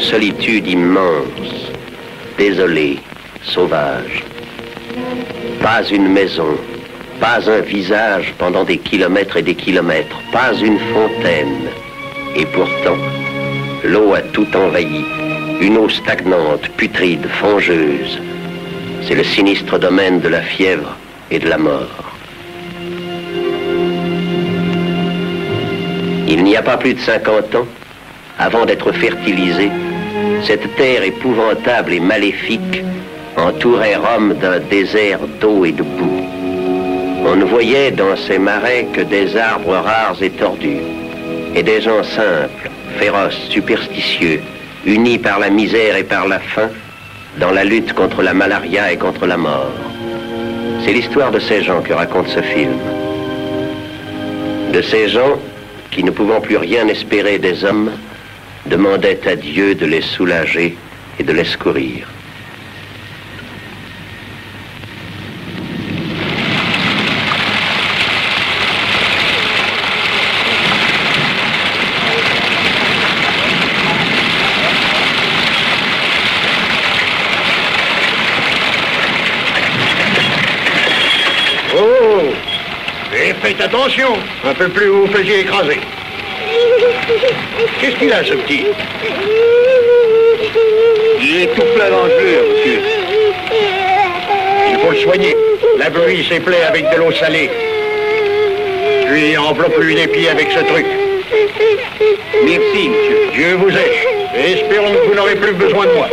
solitude immense, désolée, sauvage. Pas une maison, pas un visage pendant des kilomètres et des kilomètres, pas une fontaine. Et pourtant, l'eau a tout envahi. Une eau stagnante, putride, fangeuse. C'est le sinistre domaine de la fièvre et de la mort. Il n'y a pas plus de 50 ans, avant d'être fertilisée, cette terre épouvantable et maléfique entourait Rome d'un désert d'eau et de boue. On ne voyait dans ces marais que des arbres rares et tordus, et des gens simples, féroces, superstitieux, unis par la misère et par la faim, dans la lutte contre la malaria et contre la mort. C'est l'histoire de ces gens que raconte ce film. De ces gens qui, ne pouvant plus rien espérer des hommes, demandaient à Dieu de les soulager et de les secourir. Oh! Et faites attention, un peu plus vous vous faisiez écraser. Qu'est-ce qu'il a, ce petit? Il est tout plein d'engelures, monsieur. Il faut le soigner. Lavez-lui ses plaies avec de l'eau salée. Puis enveloppe-lui les pieds avec ce truc. Merci, monsieur. Dieu vous aide. Et espérons que vous n'aurez plus besoin de moi.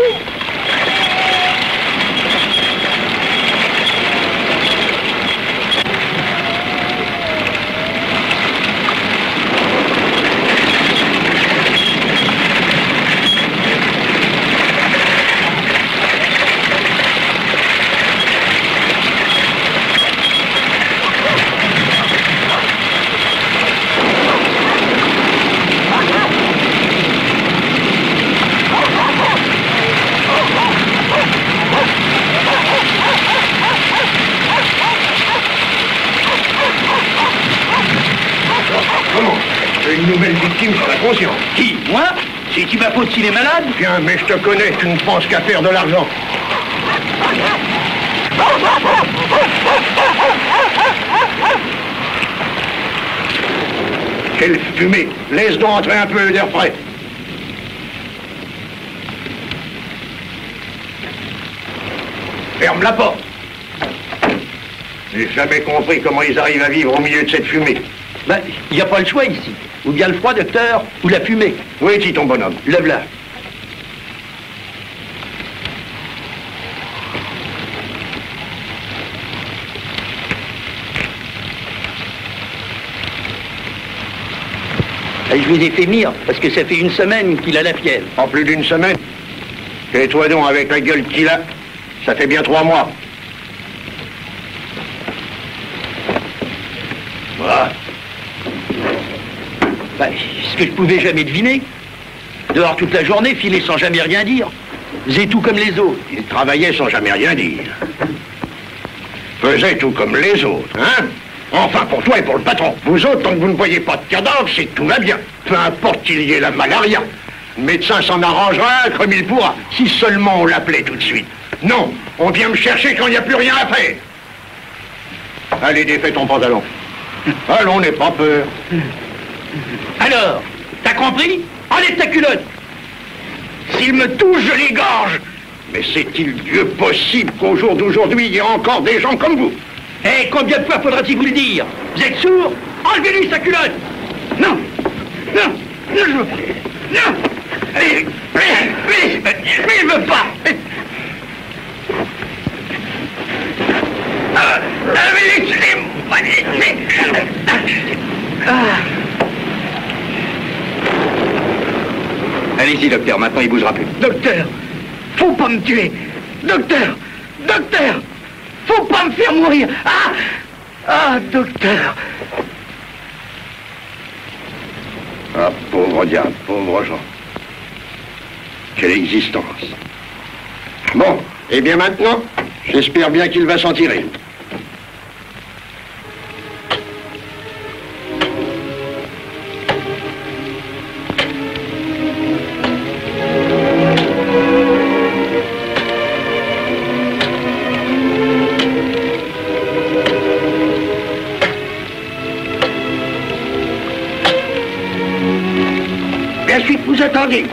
Une nouvelle victime sur la conscience. Qui? Moi? C'est-tu ma faute s'il est malade? Tiens, mais je te connais, tu ne penses qu'à faire de l'argent. Quelle fumée! Laisse donc entrer un peu d'air frais. Ferme la porte. J'ai jamais compris comment ils arrivent à vivre au milieu de cette fumée. Ben, il n'y a pas le choix ici. Ou bien le froid, docteur, ou la fumée. Où est-il, ton bonhomme? Lève-la. Je vous ai fait venir, parce que ça fait une semaine qu'il a la fièvre. En plus d'une semaine? Tais-toi donc avec la gueule qu'il a. Ça fait bien 3 mois. Voilà. Ben, ce que je pouvais jamais deviner. Dehors toute la journée, filer sans jamais rien dire. Faisait tout comme les autres. Il travaillait sans jamais rien dire. Faisait tout comme les autres, hein? Enfin, pour toi et pour le patron. Vous autres, tant que vous ne voyez pas de cadavre, c'est que tout va bien. Peu importe qu'il y ait la malaria. Le médecin s'en arrangera comme il pourra. Si seulement on l'appelait tout de suite. Non, on vient me chercher quand il n'y a plus rien à faire. Allez, défais ton pantalon. Allons, n'aie pas peur. Alors, t'as compris? Enlève ta culotte. S'il me touche, je l'égorge. Mais c'est-il Dieu possible qu'au jour d'aujourd'hui, il y ait encore des gens comme vous? Eh, combien de fois faudra-t-il vous le dire? Vous êtes sourd? Enlevez-lui sa culotte. Non, non, non, je veux pas. Non, mais il veut pas. Allez-y, docteur, maintenant il bougera plus. Docteur, faut pas me tuer. Docteur, docteur, faut pas me faire mourir. Ah, ah, docteur. Ah, pauvre diable, pauvre Jean. Quelle existence. Bon, et bien maintenant, j'espère bien qu'il va s'en tirer. attendiez?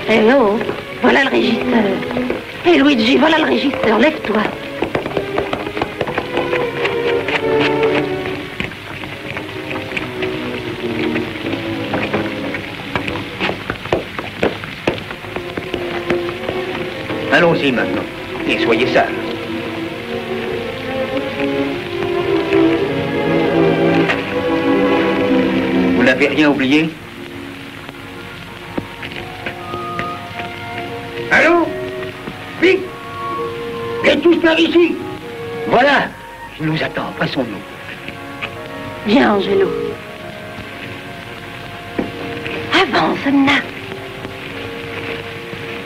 Hello, voilà le régisseur. Hé Luigi, voilà le régisseur, lève-toi. Allons-y maintenant. Et soyez sages. Vous n'avez rien oublié? Allô? Vite! Viens tous par ici! Voilà. Il nous attend. Passons-nous. Viens, Angelo. Avance, Anna.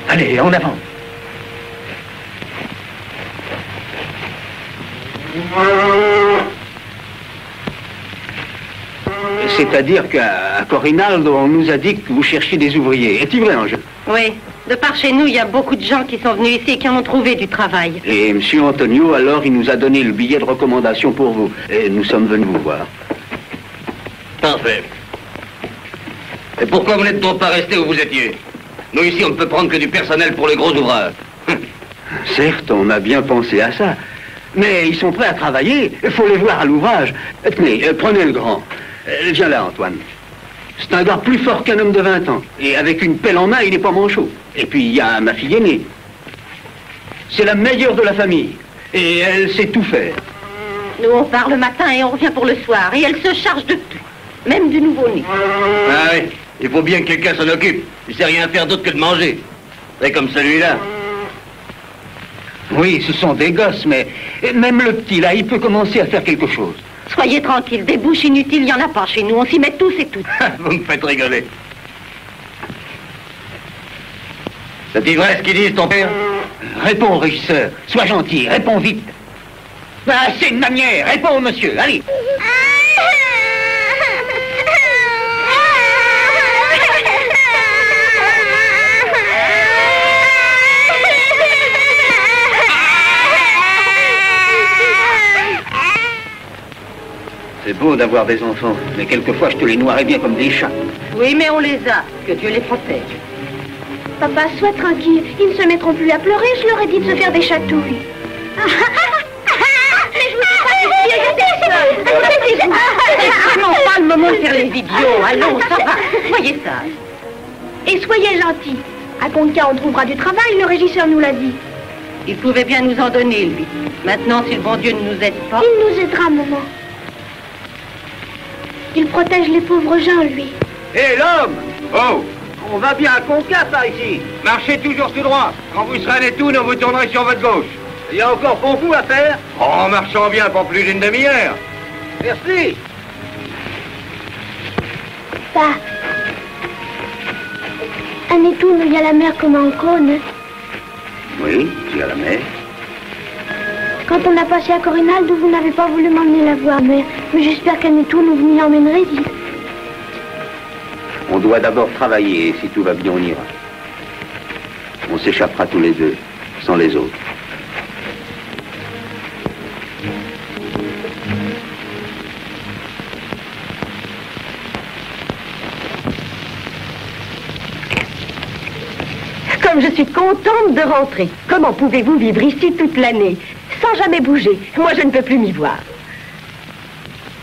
Allez, en avant. C'est-à-dire qu'à Corinaldo, on nous a dit que vous cherchiez des ouvriers. Est-il vrai, Angelo? Oui, de par chez nous, il y a beaucoup de gens qui sont venus ici et qui en ont trouvé du travail. Et M. Antonio, alors, il nous a donné le billet de recommandation pour vous. Et nous sommes venus vous voir. Parfait. Et pourquoi vous n'êtes donc pas resté où vous étiez? Nous, ici, on ne peut prendre que du personnel pour les gros ouvrages. Certes, on a bien pensé à ça. Mais ils sont prêts à travailler. Il faut les voir à l'ouvrage. Tenez, prenez le grand. Viens là, Antoine. C'est un gars plus fort qu'un homme de 20 ans. Et avec une pelle en main, il n'est pas manchot. Et puis, il y a ma fille aînée. C'est la meilleure de la famille. Et elle sait tout faire. Nous, on part le matin et on revient pour le soir. Et elle se charge de tout. Même du nouveau-né. Ah oui, il faut bien que quelqu'un s'en occupe. Il sait rien faire d'autre que de manger. C'est comme celui-là. Oui, ce sont des gosses, mais même le petit, là, il peut commencer à faire quelque chose. Soyez tranquille, des bouches inutiles, il n'y en a pas chez nous. On s'y met tous et toutes. Vous me faites rigoler. C'est vrai ce qu'ils disent, ton père? Réponds, régisseur. Sois gentil, réponds vite. Ah, c'est une manière. Réponds, monsieur. Allez. C'est beau d'avoir des enfants, mais quelquefois je te les noierais bien comme des chats. Oui, mais on les a. Que Dieu les protège. Papa, sois tranquille. Ils ne se mettront plus à pleurer. Je leur ai dit de se faire des chatouilles. Mais je vous dis pas que c'est C'est vraiment pas le moment de faire les idiots. Allons, ça va. Soyez sages. Et soyez gentils. À Conca, on trouvera du travail, le régisseur nous l'a dit. Il pouvait bien nous en donner, lui. Maintenant, si le bon Dieu ne nous aide pas... Il nous aidera, maman. Il protège les pauvres gens, lui. Hé, l'homme! Oh! On va bien à Conca, par ici. Marchez toujours tout droit. Quand vous serez à Nettuno, vous tournerez sur votre gauche. Il y a encore beaucoup à faire. En marchant bien pour plus d'une demi-heure. Merci. Pa. À Nettuno, il y a la mer comme en Cône. Oui, il y a la mer. Quand on a passé à Corinaldo, vous n'avez pas voulu m'emmener la voir, mais j'espère qu'à Nettuno, vous m'y emmènerez-y. On doit d'abord travailler, et si tout va bien, on ira. On s'échappera tous les deux, sans les autres. Comme je suis contente de rentrer. Comment pouvez-vous vivre ici toute l'année, sans jamais bouger? Moi, je ne peux plus m'y voir.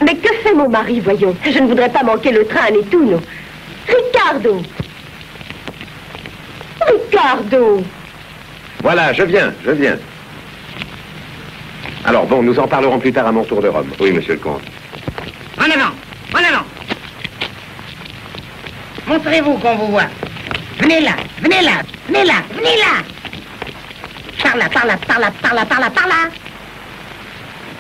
Mais que fait mon mari, voyons? Je ne voudrais pas manquer le train à Nettuno. Ricardo! Ricardo! Voilà, je viens. Alors bon, nous en parlerons plus tard à mon tour de Rome. Oui, monsieur le comte. En avant! En avant! Montrez-vous qu'on vous voit. Venez là! Venez là! Venez là! Venez là! Par là, par là, par là, par là, par là, par là!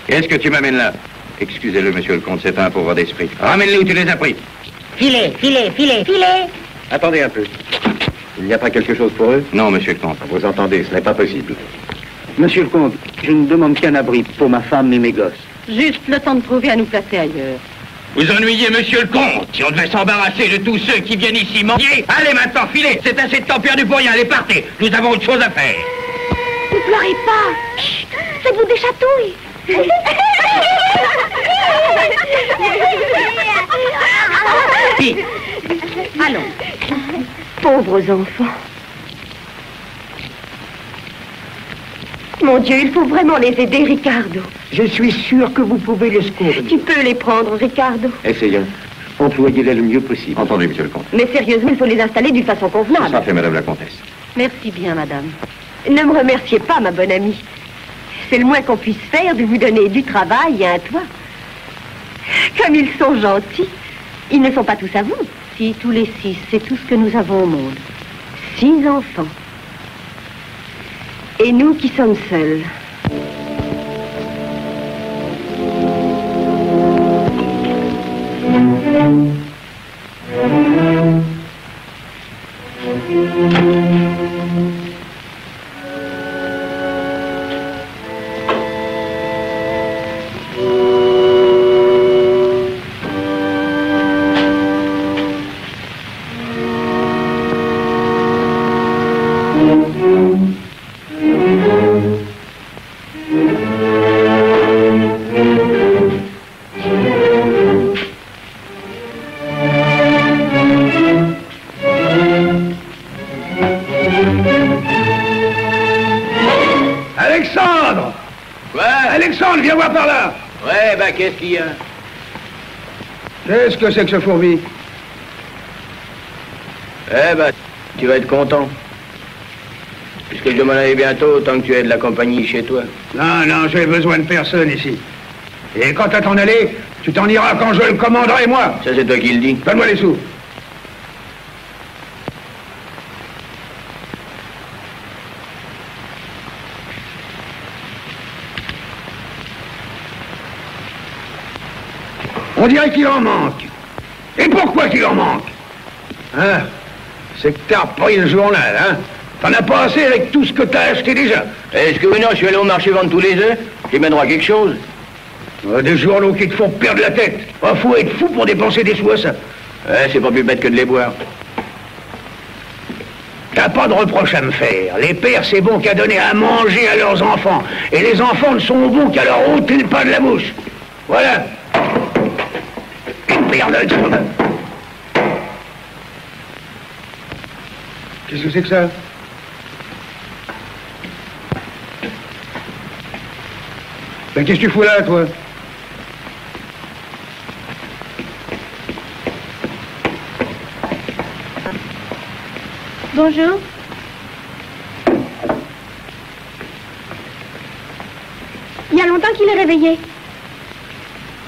Qu'est-ce que tu m'amènes là? Excusez-le, monsieur le comte, c'est un pauvre d'esprit. Ramène-les où tu les as pris. Filez, filez, filez, filez! Attendez un peu. Il n'y a pas quelque chose pour eux? Non, monsieur le comte. Vous entendez, ce n'est pas possible. Monsieur le comte, je ne demande qu'un abri pour ma femme et mes gosses. Juste le temps de trouver à nous placer ailleurs. Vous ennuyez, monsieur le comte. Si on devait s'embarrasser de tous ceux qui viennent ici mendier, allez maintenant, filez. C'est assez de temps perdu pour rien. Allez, partez. Nous avons autre chose à faire. Ne pleurez pas. Chut, faites-vous des chatouilles. Puis, Allons. Pauvres enfants. Mon Dieu, il faut vraiment les aider, Ricardo. Je suis sûr que vous pouvez les secourir. Tu peux les prendre, Ricardo. Essayons. Employez-les le mieux possible. Entendu, monsieur le comte. Mais sérieusement, il faut les installer d'une façon convenable. Ça fait, madame la comtesse. Merci bien, madame. Ne me remerciez pas, ma bonne amie. C'est le moins qu'on puisse faire de vous donner du travail et un toit. Comme ils sont gentils. Ils ne sont pas tous à vous. Si, tous les 6, c'est tout ce que nous avons au monde. 6 enfants. Et nous qui sommes seuls. Alexandre! Quoi? Alexandre, viens voir par là! Ouais, bah, qu'est-ce qu'il y a? Qu'est-ce que c'est que ce fourbi? Eh ben, tu vas être content. Puisque je m'en aller bientôt, tant que tu aies de la compagnie chez toi. Non, non, j'ai besoin de personne ici. Et quant à t'en aller, tu t'en iras quand je le commanderai, moi. Ça, c'est toi qui le dis. Donne-moi les sous. On dirait qu'il en manque. Et pourquoi qu'il en manque? Hein? C'est que t'as repris le journal, hein? T'en as pas assez avec tout ce que t'as acheté déjà. Est-ce que non, je suis allé au marché vendre tous les œufs? J'ai même droit à quelque chose. Des journaux qui te font perdre la tête. Faut être fou pour dépenser des sous à ça. Ouais, c'est pas plus bête que de les boire. T'as pas de reproche à me faire. Les pères, c'est bon qu'à donner à manger à leurs enfants. Et les enfants ne sont bons qu'à leur ôter le pain de la bouche. Voilà. Une paire de... Qu'est-ce que c'est que ça? Ben, qu'est-ce que tu fous là, toi? Bonjour. Il y a longtemps qu'il est réveillé.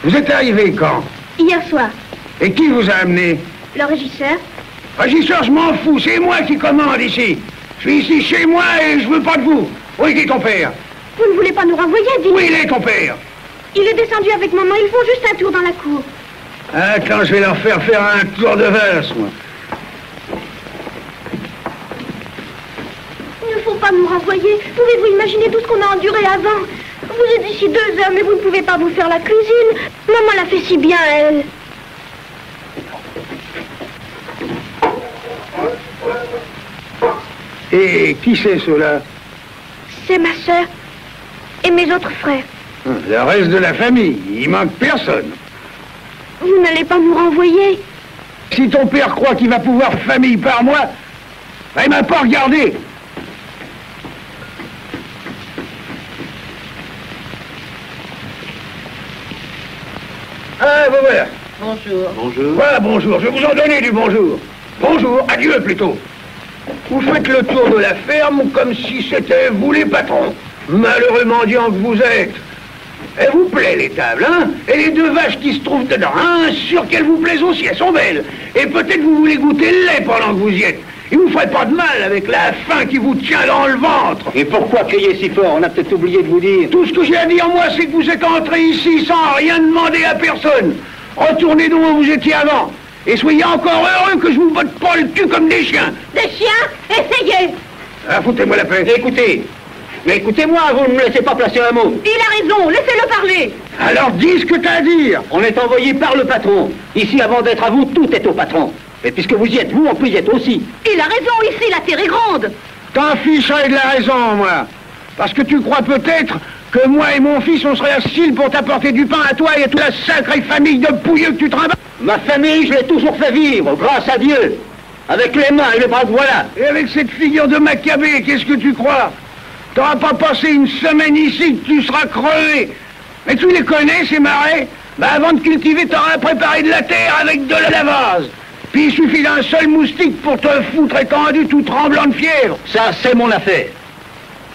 Vous êtes arrivé quand? Hier soir. Et qui vous a amené? Le régisseur. Régisseur, je m'en fous, c'est moi qui commande ici. Je suis ici chez moi et je veux pas de vous. Où est ton père? Vous ne voulez pas nous renvoyer, dis-moi. Où il est ton père? Il est descendu avec maman, ils font juste un tour dans la cour. Ah, quand je vais leur faire un tour de valse, moi. Il ne faut pas nous renvoyer. Pouvez-vous imaginer tout ce qu'on a enduré avant? Vous êtes ici 2 heures, mais vous ne pouvez pas vous faire la cuisine. Maman l'a fait si bien, elle. Et qui c'est ceux-là? C'est ma sœur et mes autres frères. Le reste de la famille, il manque personne. Vous n'allez pas nous renvoyer? Si ton père croit qu'il va pouvoir famille par moi, ben, il m'a pas regardé. Ah, vous voilà. Bonjour. Bonjour. Voilà, bonjour. Je vais vous en donner du bonjour. Bonjour, adieu plutôt. Vous faites le tour de la ferme comme si c'était vous les patrons. Malheureux mendiant que vous êtes. Elle vous plaît, les tables, hein? Et les 2 vaches qui se trouvent dedans, hein? Sûr qu'elles vous plaisent aussi, elles sont belles. Et peut-être vous voulez goûter le lait pendant que vous y êtes. Il vous ferait pas de mal avec la faim qui vous tient dans le ventre. Et pourquoi crier si fort? On a peut-être oublié de vous dire. Tout ce que j'ai à dire, moi, c'est que vous êtes entrés ici sans rien demander à personne. Retournez d'où vous étiez avant. Et soyez encore heureux que je vous botte pas le cul comme des chiens. Des chiens? Essayez! Ah, foutez-moi la paix. Écoutez-moi, vous ne me laissez pas placer un mot. Il a raison, laissez-le parler. Alors dis ce que t'as à dire. On est envoyé par le patron. Ici, avant d'être à vous, tout est au patron. Et puisque vous y êtes, vous, on peut y être aussi. Il a raison, ici, la terre est grande. T'en ficherais de la raison, moi. Parce que tu crois peut-être que moi et mon fils, on serait assis pour t'apporter du pain à toi et à toute la sacrée famille de pouilleux que tu travailles. Ma famille, je l'ai toujours fait vivre, grâce à Dieu. Avec les mains et les bras que voilà. Et avec cette figure de Maccabée, qu'est-ce que tu crois? T'auras pas passé une semaine ici que tu seras crevé. Mais tu les connais, ces marais? Bah avant de cultiver, t'auras préparé de la terre avec de la vase. Puis il suffit d'un seul moustique pour te foutre étendu tout tremblant de fièvre. Ça, c'est mon affaire.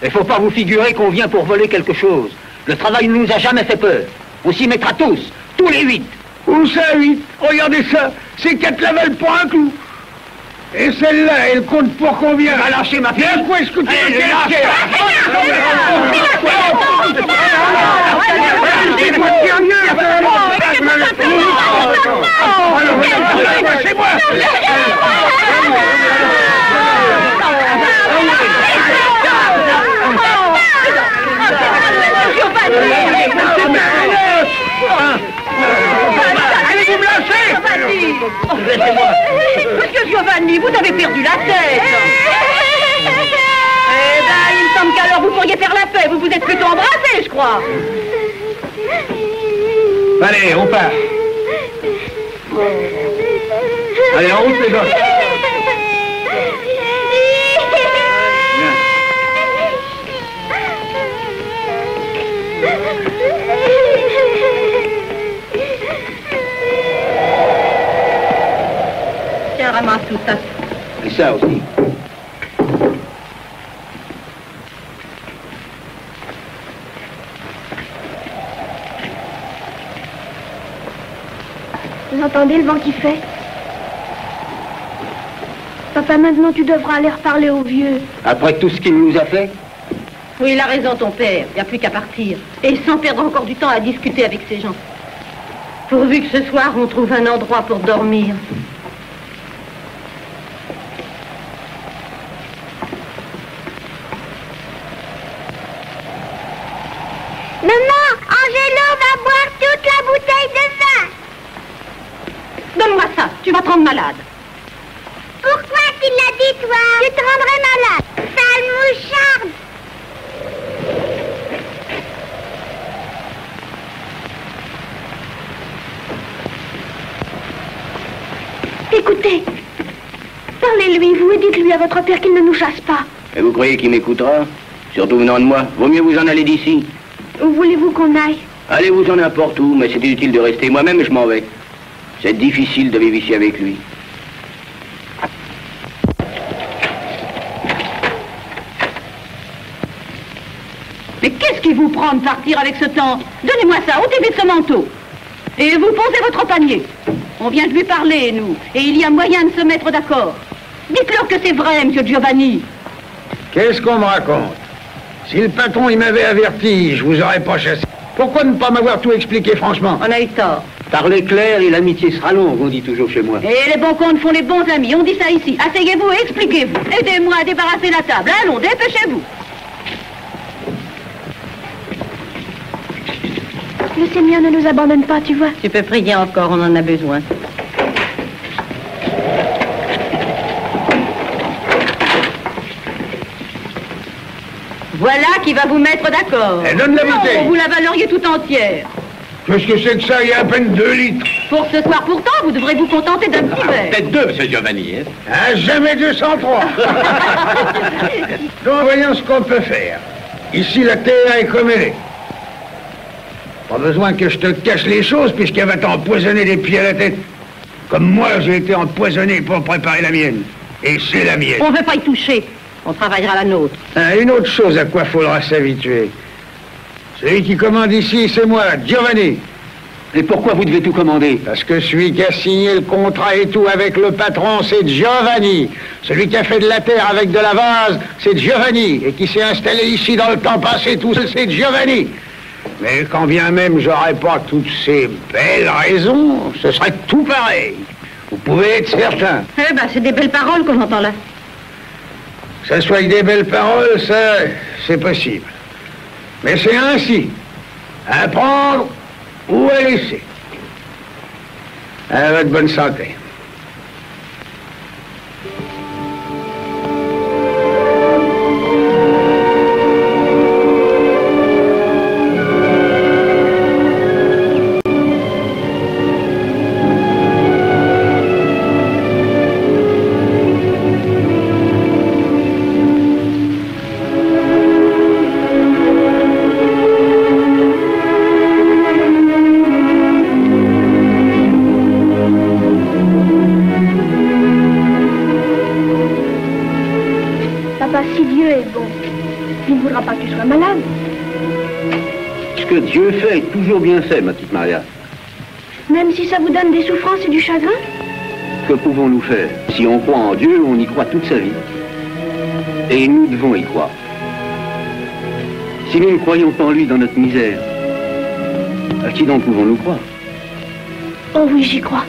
Il faut pas vous figurer qu'on vient pour voler quelque chose. Le travail ne nous a jamais fait peur. On s'y mettra tous les 8. Où ça, 8? Regardez ça, ces 4 la valent pour un clou. Et celle-là, elle compte pour combien? Va lâcher ma fille. Quoi est-ce que tu veux lâcher? C'est moi. Allez-vous me lâcher? Monsieur Giovanni, vous avez perdu la tête. Eh ben, il me semble qu'alors vous pourriez faire la paix. Vous vous êtes plutôt embrassés, je crois. Allez, on part. Allez, en route, les gosses. Tiens, ramasse tout ça. Et ça aussi. Vous entendez le vent qui fait? Papa, maintenant tu devras aller reparler aux vieux. Après tout ce qu'il nous a fait? Oui, il a raison, ton père. Il n'y a plus qu'à partir. Et sans perdre encore du temps à discuter avec ces gens. Pourvu que ce soir, on trouve un endroit pour dormir. Maman, Angelo va boire toute la bouteille de vin. Donne-moi ça, tu vas te rendre malade. Pourquoi tu l'as dit, toi? Tu te rendrais malade. Sale moucharde. Écoutez, parlez-lui, vous, et dites-lui à votre père qu'il ne nous chasse pas. Et vous croyez qu'il m'écoutera? Surtout venant de moi. Vaut mieux vous en aller d'ici. Où voulez-vous qu'on aille? Allez-vous-en n'importe où, mais c'est inutile de rester. Moi-même, je m'en vais. C'est difficile de vivre ici avec lui. Mais qu'est-ce qui vous prend de partir avec ce temps? Donnez-moi ça, ôtez vite ce manteau. Et vous posez votre panier. On vient de lui parler, nous. Et il y a moyen de se mettre d'accord. Dites-leur que c'est vrai, monsieur Giovanni. Qu'est-ce qu'on me raconte? Si le patron, il m'avait averti, je vous aurais pas chassé. Pourquoi ne pas m'avoir tout expliqué franchement? On a eu tort. Parlez clair et l'amitié sera longue, on dit toujours chez moi. Et les bons comptes font les bons amis. On dit ça ici. Asseyez-vous et expliquez-vous. Aidez-moi à débarrasser la table. Allons, dépêchez-vous. Le Seigneur ne nous abandonne pas, tu vois. Tu peux prier encore, on en a besoin. Voilà qui va vous mettre d'accord. Eh, donne la bouteille. Non, vous la valoriez tout entière. Qu'est-ce que c'est que ça? Il y a à peine 2 litres. Pour ce soir pourtant, vous devrez vous contenter d'un petit verre. Peut-être 2, monsieur Giovanni. Hein? Ah, jamais 203. Donc, voyons ce qu'on peut faire. Ici, la terre est comme elle est. Pas besoin que je te cache les choses, puisqu'elle va t'empoisonner des pieds à la tête. Comme moi, j'ai été empoisonné pour préparer la mienne. Et c'est la mienne. On ne veut pas y toucher. On travaillera la nôtre. Ah, une autre chose à quoi faudra s'habituer. Celui qui commande ici, c'est moi, Giovanni. Et pourquoi vous devez tout commander? Parce que celui qui a signé le contrat et tout avec le patron, c'est Giovanni. Celui qui a fait de la terre avec de la vase, c'est Giovanni. Et qui s'est installé ici dans le temps passé, tout seul, c'est Giovanni. Mais quand bien même j'aurais pas toutes ces belles raisons, ce serait tout pareil. Vous pouvez être certain. Eh ben, c'est des belles paroles qu'on entend là. Que ça soit des belles paroles, ça, c'est possible. Mais c'est ainsi. À prendre ou à laisser. À votre bonne santé. voudra pas que tu sois malade. Ce que Dieu fait est toujours bien fait, ma petite Maria. Même si ça vous donne des souffrances et du chagrin? Que pouvons-nous faire? Si on croit en Dieu, on y croit toute sa vie. Et nous devons y croire. Si nous ne croyons pas en lui dans notre misère, à qui donc pouvons-nous croire? Oh oui, j'y crois.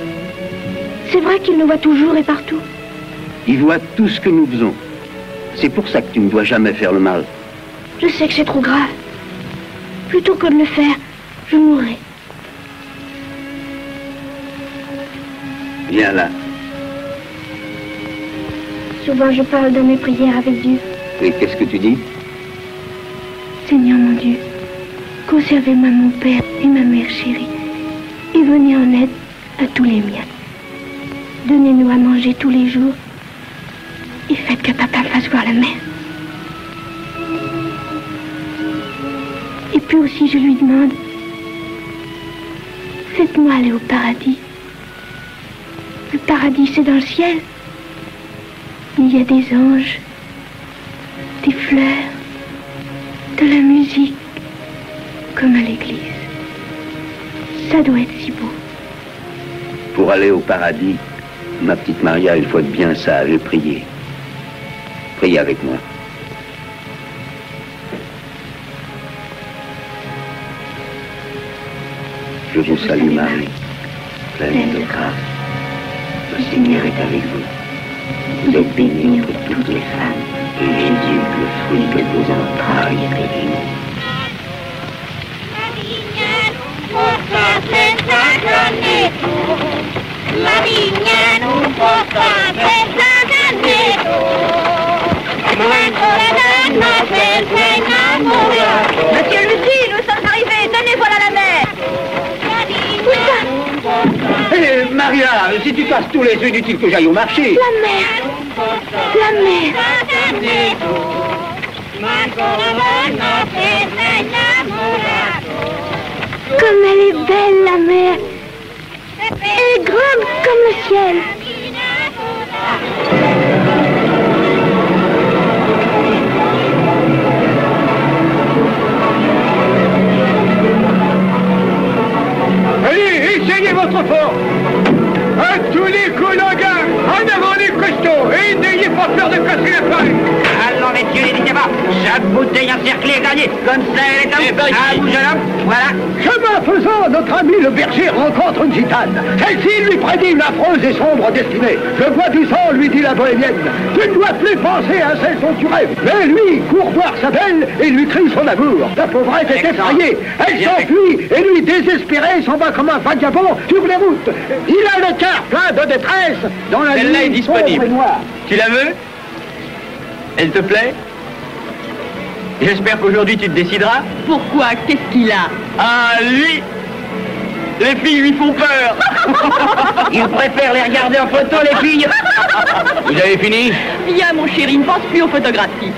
C'est vrai qu'il nous voit toujours et partout. Il voit tout ce que nous faisons. C'est pour ça que tu ne dois jamais faire le mal. Je sais que c'est trop grave. Plutôt que de le faire, je mourrai. Viens là. Souvent, je parle de mes prières avec Dieu. Et qu'est-ce que tu dis? Seigneur mon Dieu, conservez-moi mon père et ma mère chérie, et venez en aide à tous les miens. Donnez-nous à manger tous les jours, et faites que papa fasse voir la mer. Et puis aussi, je lui demande, faites-moi aller au paradis. Le paradis, c'est dans le ciel. Il y a des anges, des fleurs, de la musique, comme à l'église. Ça doit être si beau. Pour aller au paradis, ma petite Maria, il faut être bien sage et prier. Priez avec moi. Je vous salue Marie, pleine de grâce. Le Seigneur est avec vous. Vous êtes bénie entre toutes les femmes, et Jésus, le fruit de vos entrailles, est béni. Monsieur Lucie, nous sommes arrivés. Tenez, voilà la mer. Où ça? Hé, Maria, si tu casses tous les œufs, inutile que j'aille au marché. La mer. La mer. Comme elle est belle, la mer. Elle est grande comme le ciel. Allez, essayez votre fort. À tous les coups d'engueule, en avant les costauds, et n'ayez pas peur de casser la paille. Allons, messieurs, n'hésitez pas. Chaque bouteille encerclée est gagnée. Comme ça, elle est à vous, jeune homme. Voilà. Chemin faisant, notre ami le berger rencontre une gitane. Celle-ci lui prédit une affreuse et sombre destinée. Le bois du sang, lui dit la bohémienne. Tu ne dois plus penser à celle dont tu rêves. Mais lui court voir sa belle et lui crie son amour. La pauvrette est effrayée. Elle s'enfuit et lui, désespéré, s'en va comme un vagabond sur les routes. Il a le cœur plein de détresse dans la Celle-là est nuit disponible. sombre et noire. Tu la veux? Elle te plaît? J'espère qu'aujourd'hui tu te décideras. Pourquoi? Qu'est-ce qu'il a? Ah, lui! Les filles lui font peur! Il préfère les regarder en photo, les filles. Vous avez fini? Viens, mon chéri, ne pense plus aux photographies.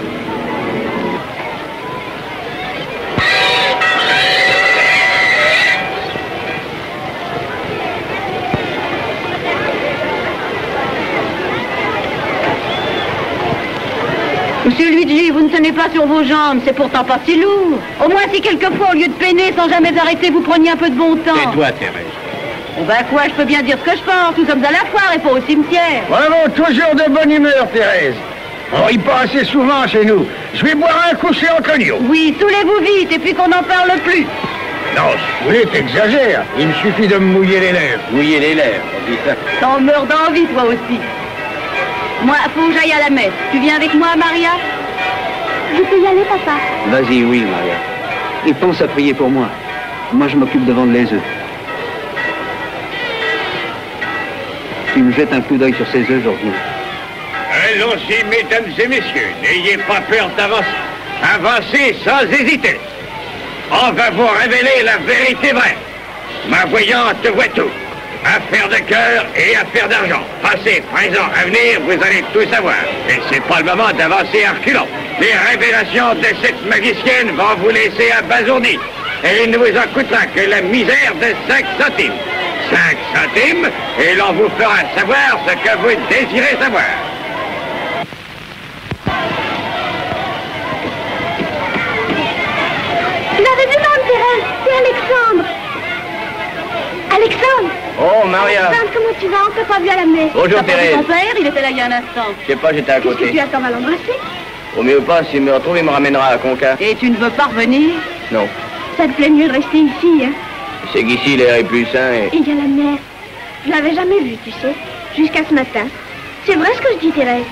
Monsieur Luigi, vous ne tenez pas sur vos jambes, c'est pourtant pas si lourd. Au moins si quelquefois, au lieu de peiner sans jamais arrêter, vous preniez un peu de bon temps. Et toi, Thérèse? Oh ben quoi, je peux bien dire ce que je pense. Nous sommes à la foire et pas au cimetière. Vraiment toujours de bonne humeur, Thérèse. On rit pas assez souvent chez nous. Je vais boire un coup chez Antonio. Oui, saoulez-vous vite et puis qu'on n'en parle plus. Non, oui, t'exagères. Il me suffit de me mouiller les lèvres. Mouiller les lèvres, on dit ça. T'en meurs d'envie, toi aussi. Moi, faut que j'aille à la messe. Tu viens avec moi, Maria? Je peux y aller, papa? Vas-y, oui, Maria. Et pense à prier pour moi. Moi, je m'occupe de vendre les œufs. Tu me jettes un coup d'œil sur ces œufs, je reviens. Allons-y, mesdames et messieurs. N'ayez pas peur d'avancer. Avancez sans hésiter. On va vous révéler la vérité vraie. Ma voyante voit tout. Affaire de cœur et affaire d'argent. Passé, présent, avenir, vous allez tout savoir. Et c'est pas le moment d'avancer à reculons. Les révélations de cette magicienne vont vous laisser abasourdis. Et il ne vous en coûtera que la misère de 5 centimes. 5 centimes, et l'on vous fera savoir ce que vous désirez savoir. Alexandre! Alexandre! Oh, Maria! Alexandre, comment tu vas? On t'a pas vu à la mer. Bonjour, Thérèse. Ton père, il était là il y a un instant. Je sais pas, j'étais à Qu'est-ce que côté. tu attends à l'embrasser? Au mieux pas, s'il me retrouve, il me ramènera à Conca. Et tu ne veux pas revenir? Non. Ça te plaît mieux de rester ici, hein? C'est qu'ici, l'air est plus sain et... Et il y a la mer. Je l'avais jamais vue, tu sais, jusqu'à ce matin. C'est vrai ce que je dis, Thérèse.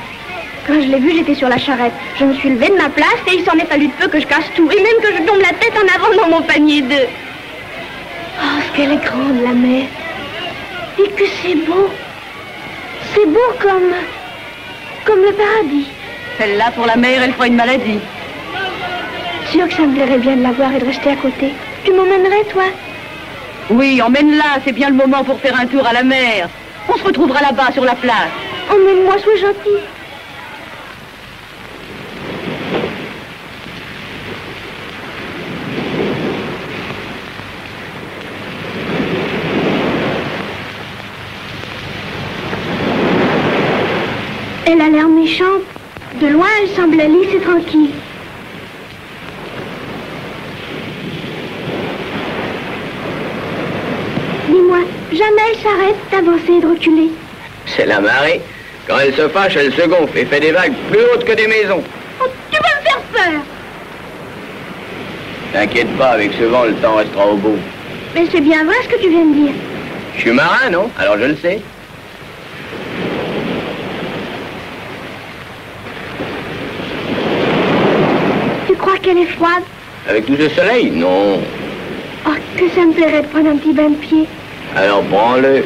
Quand je l'ai vue, j'étais sur la charrette. Je me suis levée de ma place et il s'en est fallu de peu que je casse tout. Et même que je tombe la tête en avant dans mon panier d'œufs. Oh, ce qu'elle est grande, la mer. Et que c'est beau. C'est beau comme le paradis. Celle-là, pour la mère, elle fera une maladie. Sûr que ça me plairait bien de la voir et de rester à côté. Tu m'emmènerais, toi? Oui, emmène-la, c'est bien le moment pour faire un tour à la mer. On se retrouvera là-bas, sur la plage. Emmène-moi, sois gentil. Elle a l'air méchante. De loin, elle semblait lisse et tranquille. Dis-moi, jamais elle s'arrête d'avancer et de reculer. C'est la marée. Quand elle se fâche, elle se gonfle et fait des vagues plus hautes que des maisons. Oh, tu vas me faire peur. T'inquiète pas, avec ce vent, le temps restera au beau. Mais c'est bien vrai ce que tu viens de dire. Je suis marin, non? Alors je le sais. Tu crois qu'elle est froide? Avec tout ce soleil? Non. Oh, que ça me plairait de prendre un petit bain de pied. Alors prends-le.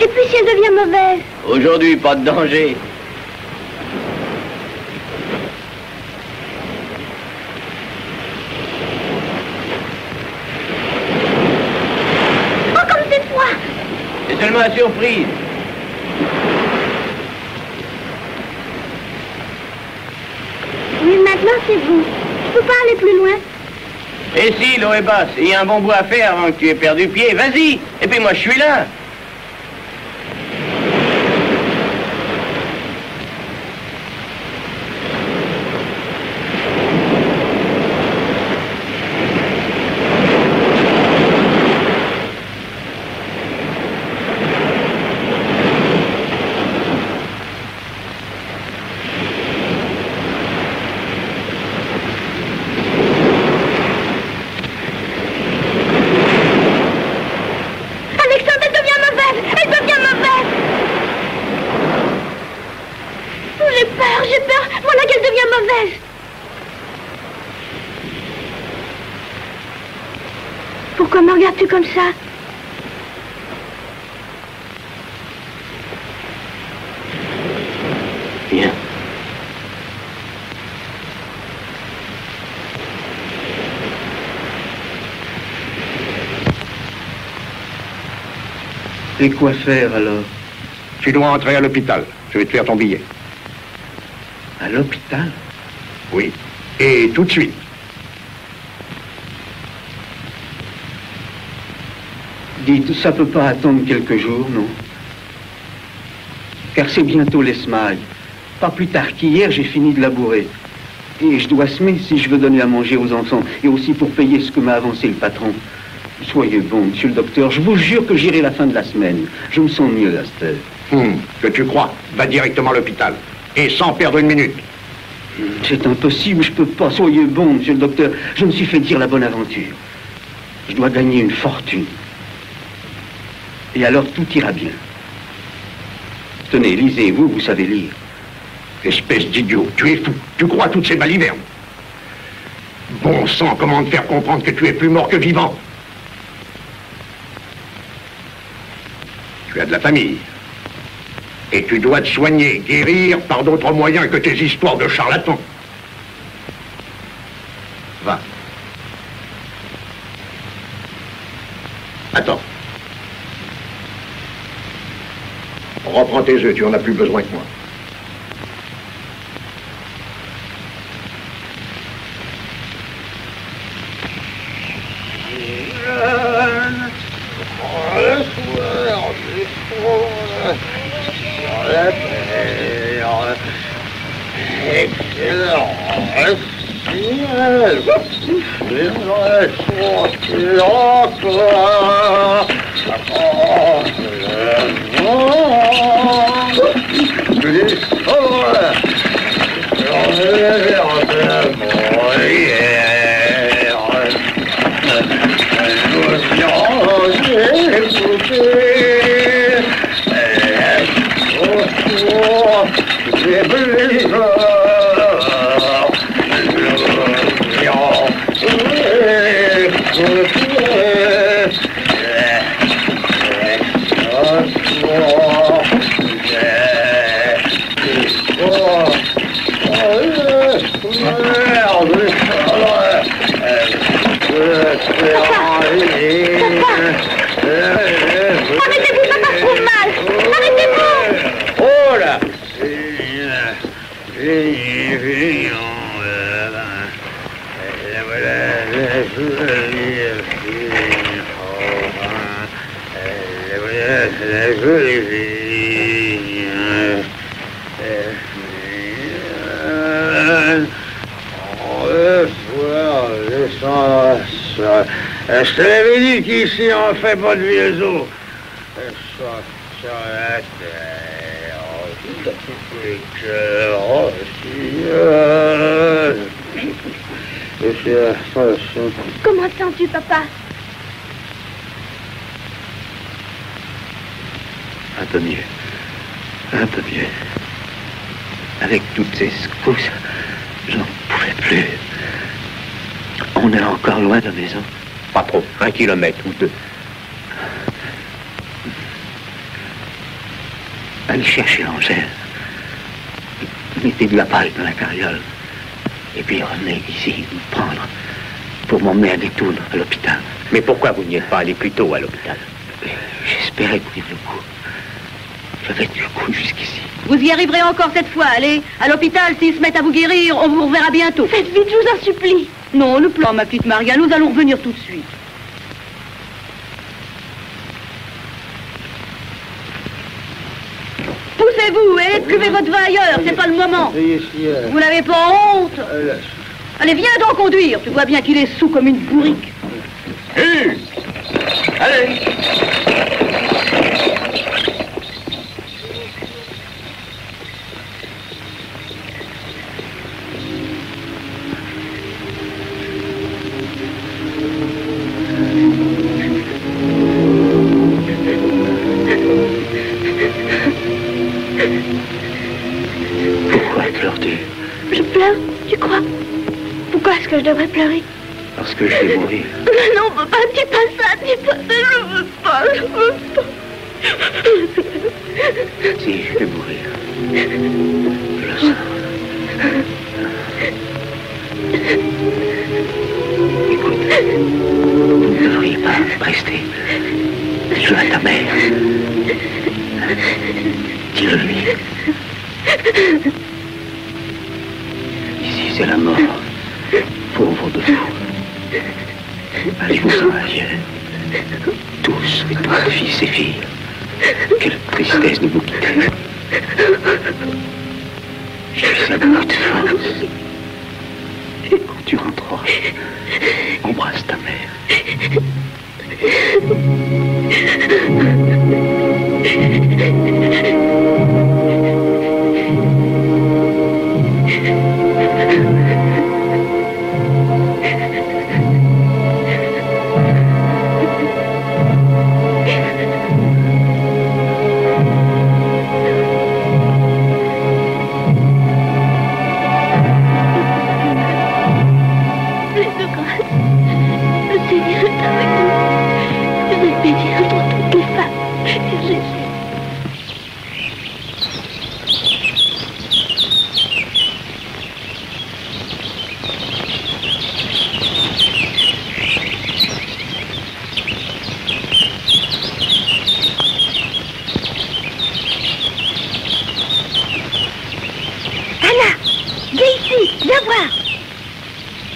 Et puis si elle devient mauvaise? Aujourd'hui, pas de danger. Oh, comme c'est froid! C'est seulement la surprise. Oui, maintenant c'est bon. Je peux pas aller plus loin. Et si, l'eau est basse, et il y a un bon bout à faire avant que tu aies perdu pied, vas-y. Et puis moi, je suis là. Alexandre, elle devient mauvaise! Elle devient mauvaise! J'ai peur! Voilà qu'elle devient mauvaise! Pourquoi me regardes-tu comme ça? Viens. Et quoi faire alors? Tu dois entrer à l'hôpital. Je vais te faire ton billet. À l'hôpital? Oui. Et tout de suite. Dites, ça peut pas attendre quelques jours, non? Car c'est bientôt les semailles. Pas plus tard qu'hier, j'ai fini de labourer. Et je dois semer si je veux donner à manger aux enfants, et aussi pour payer ce que m'a avancé le patron. Soyez bon, monsieur le docteur, je vous jure que j'irai la fin de la semaine. Je me sens mieux à cette heure. Que tu crois? Va directement à l'hôpital. Et sans perdre une minute. C'est impossible, je peux pas. Soyez bon, monsieur le docteur. Je me suis fait dire la bonne aventure. Je dois gagner une fortune. Et alors tout ira bien. Tenez, lisez, vous savez lire. Espèce d'idiot, tu es fou. Tu crois à toutes ces balivernes. Bon sang, comment te faire comprendre que tu es plus mort que vivant? Tu as de la famille. Et tu dois te soigner, guérir par d'autres moyens que tes histoires de charlatans. Va. Attends. Reprends tes œufs, tu en as plus besoin que moi. Je te l'avais dit qu'ici on fait pas de vieux os. Sur la terre, tous les cœurs, Comment te sens-tu, papa? Un peu mieux. Un peu mieux. Avec toutes ces secousses, j'en pouvais plus. On est encore loin de la maison. Pas trop, 1 kilomètre ou 2. Allez chercher Angèle. Mettez de la paille dans la carriole. Et puis revenez ici me prendre pour m'emmener à Détourne, à l'hôpital. Mais pourquoi vous n'y êtes pas allé plus tôt à l'hôpital? J'espérais tenir le coup. J'avais tenu le coup jusqu'ici. Vous y arriverez encore cette fois. Allez, à l'hôpital, s'ils se mettent à vous guérir, on vous reverra bientôt. Faites vite, je vous en supplie. Non, le plan, ma petite Maria, nous allons revenir tout de suite. Poussez-vous et buvez votre vin ailleurs, c'est pas le moment. Vous n'avez pas honte? Allez, viens donc conduire, tu vois bien qu'il est saoul comme une bourrique. Allez. Pourquoi pleures-tu? Je pleure, tu crois? Pourquoi est-ce que je devrais pleurer? Parce que je vais mourir. Non, papa, dis pas ça, dis pas ça, je veux pas, je veux pas. Si, je vais mourir. Je le sens. Écoute, vous ne devriez pas rester. Dis-le à ta mère. Dis-le-lui. Ici, c'est la mort. Pauvre de vous. Allez-vous-en, Ariel. Tous et toutes, fils et filles. Quelle tristesse de vous quitter. Je suis à bout de force. Quand tu rentreras, embrasse ta mère.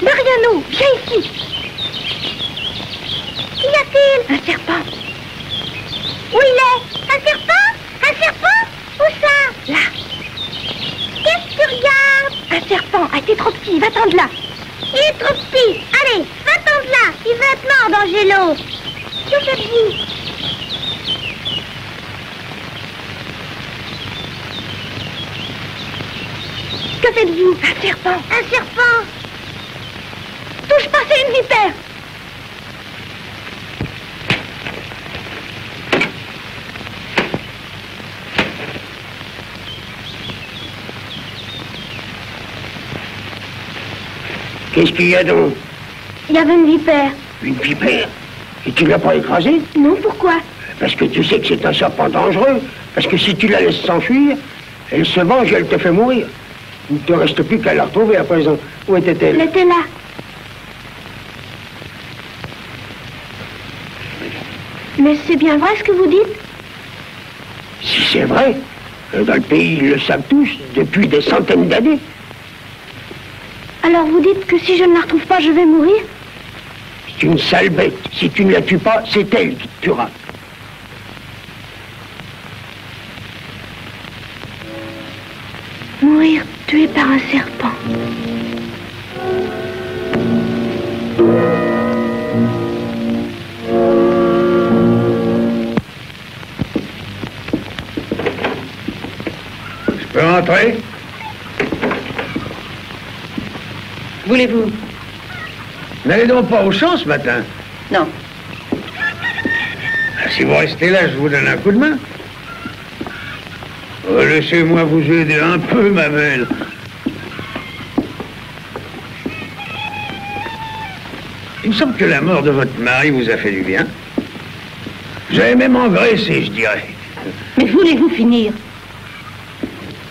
Mariano, viens ici. Qu'y a-t-il? Un serpent. Où il est? Un serpent? Un serpent? Où ça? Là. t'es trop petit, va-t'en de là. Il est trop petit. Allez, va-t'en de là. Il va te mordre, Angelo. Que faites-vous? Que faites-vous? Un serpent. Un serpent. Touche pas, c'est une vipère. Qu'est-ce qu'il y a donc? Il y avait une vipère. Une vipère? Et tu l'as pas écrasée? Non, pourquoi? Parce que tu sais que c'est un serpent dangereux. Parce que si tu la laisses s'enfuir, elle se venge et elle te fait mourir. Il ne te reste plus qu'à la retrouver à présent. Où était-elle? Elle était là. Mais c'est bien vrai ce que vous dites? Si c'est vrai, dans le pays, ils le savent tous depuis des centaines d'années. Alors vous dites que si je ne la retrouve pas, je vais mourir? C'est une sale bête. Si tu ne la tues pas, c'est elle qui te tuera. Mourir tué par un serpent. Je peux entrer? Voulez-vous? N'allez donc pas au champ ce matin. Non. Si vous restez là, je vous donne un coup de main. Oh, laissez-moi vous aider un peu, ma belle. Il me semble que la mort de votre mari vous a fait du bien. Vous avez même engraissé, je dirais. Mais voulez-vous finir?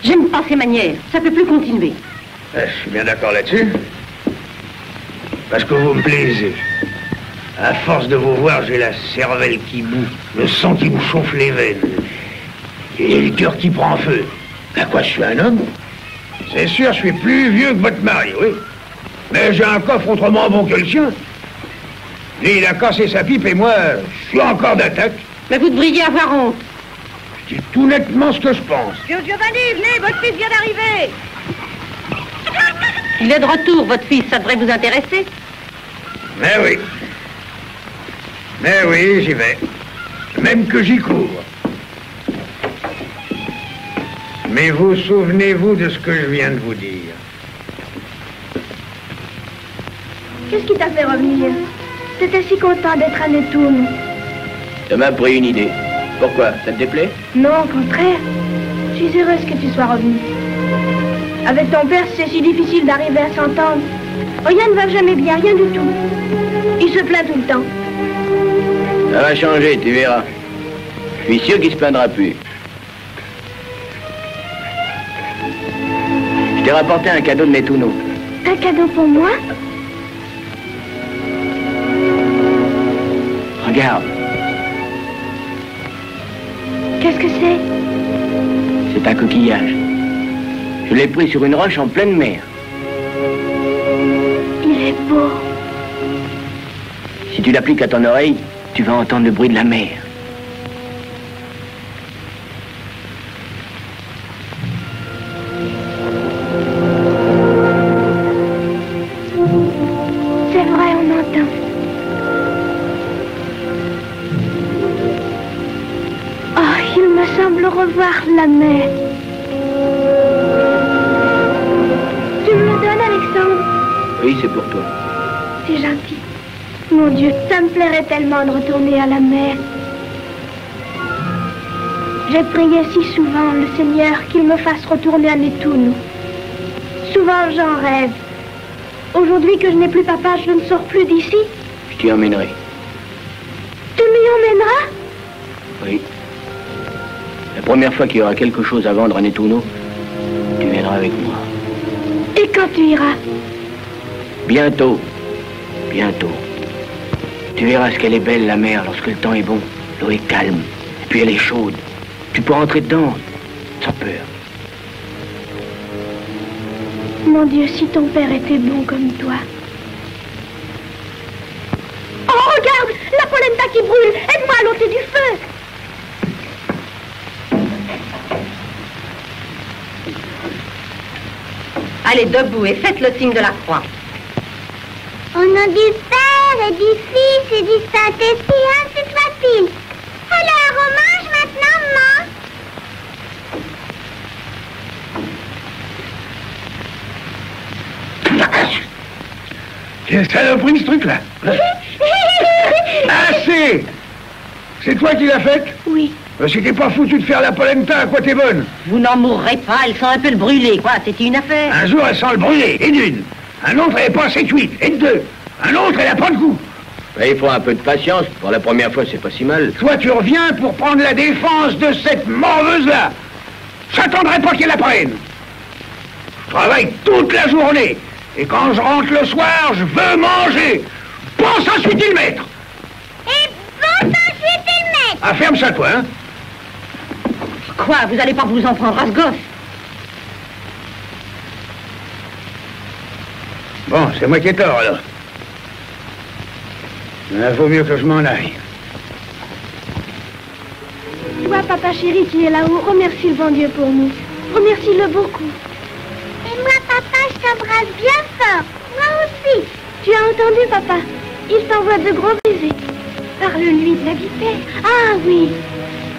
J'aime pas ces manières. Ça peut plus continuer. Je suis bien d'accord là-dessus. Parce que vous me plaisez. À force de vous voir, j'ai la cervelle qui bout, le sang qui me chauffe les veines. Et le cœur qui prend feu. À quoi je suis un homme? C'est sûr, je suis plus vieux que votre mari, oui. Mais j'ai un coffre autrement bon que le sien. Lui, il a cassé sa pipe et moi, je suis encore d'attaque. Mais vous devriez avoir honte. Je dis tout nettement ce que je pense. Giovanni, venez, votre fils vient d'arriver. Il est de retour, votre fils, ça devrait vous intéresser. Mais oui. Mais oui, j'y vais. Même que j'y cours. Mais vous souvenez-vous de ce que je viens de vous dire? Qu'est-ce qui t'a fait revenir? T'étais si content d'être à Netoun. Ça m'a pris une idée. Pourquoi? Ça te déplaît? Non, au contraire. Je suis heureuse que tu sois revenu. Avec ton père, c'est si difficile d'arriver à s'entendre. Rien ne va jamais bien, rien du tout. Il se plaint tout le temps. Ça va changer, tu verras. Je suis sûr qu'il se plaindra plus. Je t'ai rapporté un cadeau de Nettuno. Un cadeau pour moi? Regarde. Qu'est-ce que c'est? C'est un coquillage. Je l'ai pris sur une roche en pleine mer. Il est beau. Si tu l'appliques à ton oreille, tu vas entendre le bruit de la mer. C'est vrai, on entend. Oh, il me semble revoir la mer. Tu me le donnes, Alexandre? Oui, c'est pour toi. C'est gentil. Mon Dieu, ça me plairait tellement de retourner à la mer. J'ai prié si souvent le Seigneur qu'il me fasse retourner à Nettuno. Souvent j'en rêve. Aujourd'hui que je n'ai plus papa, je ne sors plus d'ici. Je t'y emmènerai. Tu m'y emmèneras? Oui. La première fois qu'il y aura quelque chose à vendre à Nettuno, tu viendras avec moi. Et quand tu iras? Bientôt. Bientôt. Tu verras ce qu'elle est belle, la mer, lorsque le temps est bon. L'eau est calme, puis elle est chaude. Tu peux rentrer dedans, sans peur. Mon Dieu, si ton père était bon comme toi. Oh, regarde, la polenta qui brûle. Aide-moi à l'ôter du feu. Allez, debout et faites le signe de la croix. Au nom du Père et du Fils et du Saint-Esprit, ainsi soit-il. Alors, on mange maintenant, maman. Quelle saloperie, ce truc-là. Assez. C'est toi qui l'as faite? Oui. C'était pas foutu de faire la polenta, à quoi t'es bonne? Vous n'en mourrez pas, elle sent un peu le brûler, quoi. C'était une affaire. Un jour, elle sent le brûler, et d'une. Un autre, elle est pas assez cuite, et de deux. Un autre, elle a pas de goût. Mais il faut un peu de patience. Pour la première fois, c'est pas si mal. Toi, tu reviens pour prendre la défense de cette morveuse-là. J'attendrai pas qu'elle la prenne. Je travaille toute la journée. Et quand je rentre le soir, je veux manger. Pense ensuite le maître. Et pense ensuite le maître. Ah, ferme ça, toi, hein. Quoi, vous allez pas vous en prendre à ce gosse? Bon, c'est moi qui ai tort, alors. Il vaut mieux que je m'en aille. Toi, papa chéri, qui est là-haut, remercie le bon Dieu pour nous. Remercie-le beaucoup. Et moi, papa, je t'embrasse bien fort. Moi aussi. Tu as entendu, papa? Il t'envoie de gros baisers. Parle-lui de la vipère. Ah oui.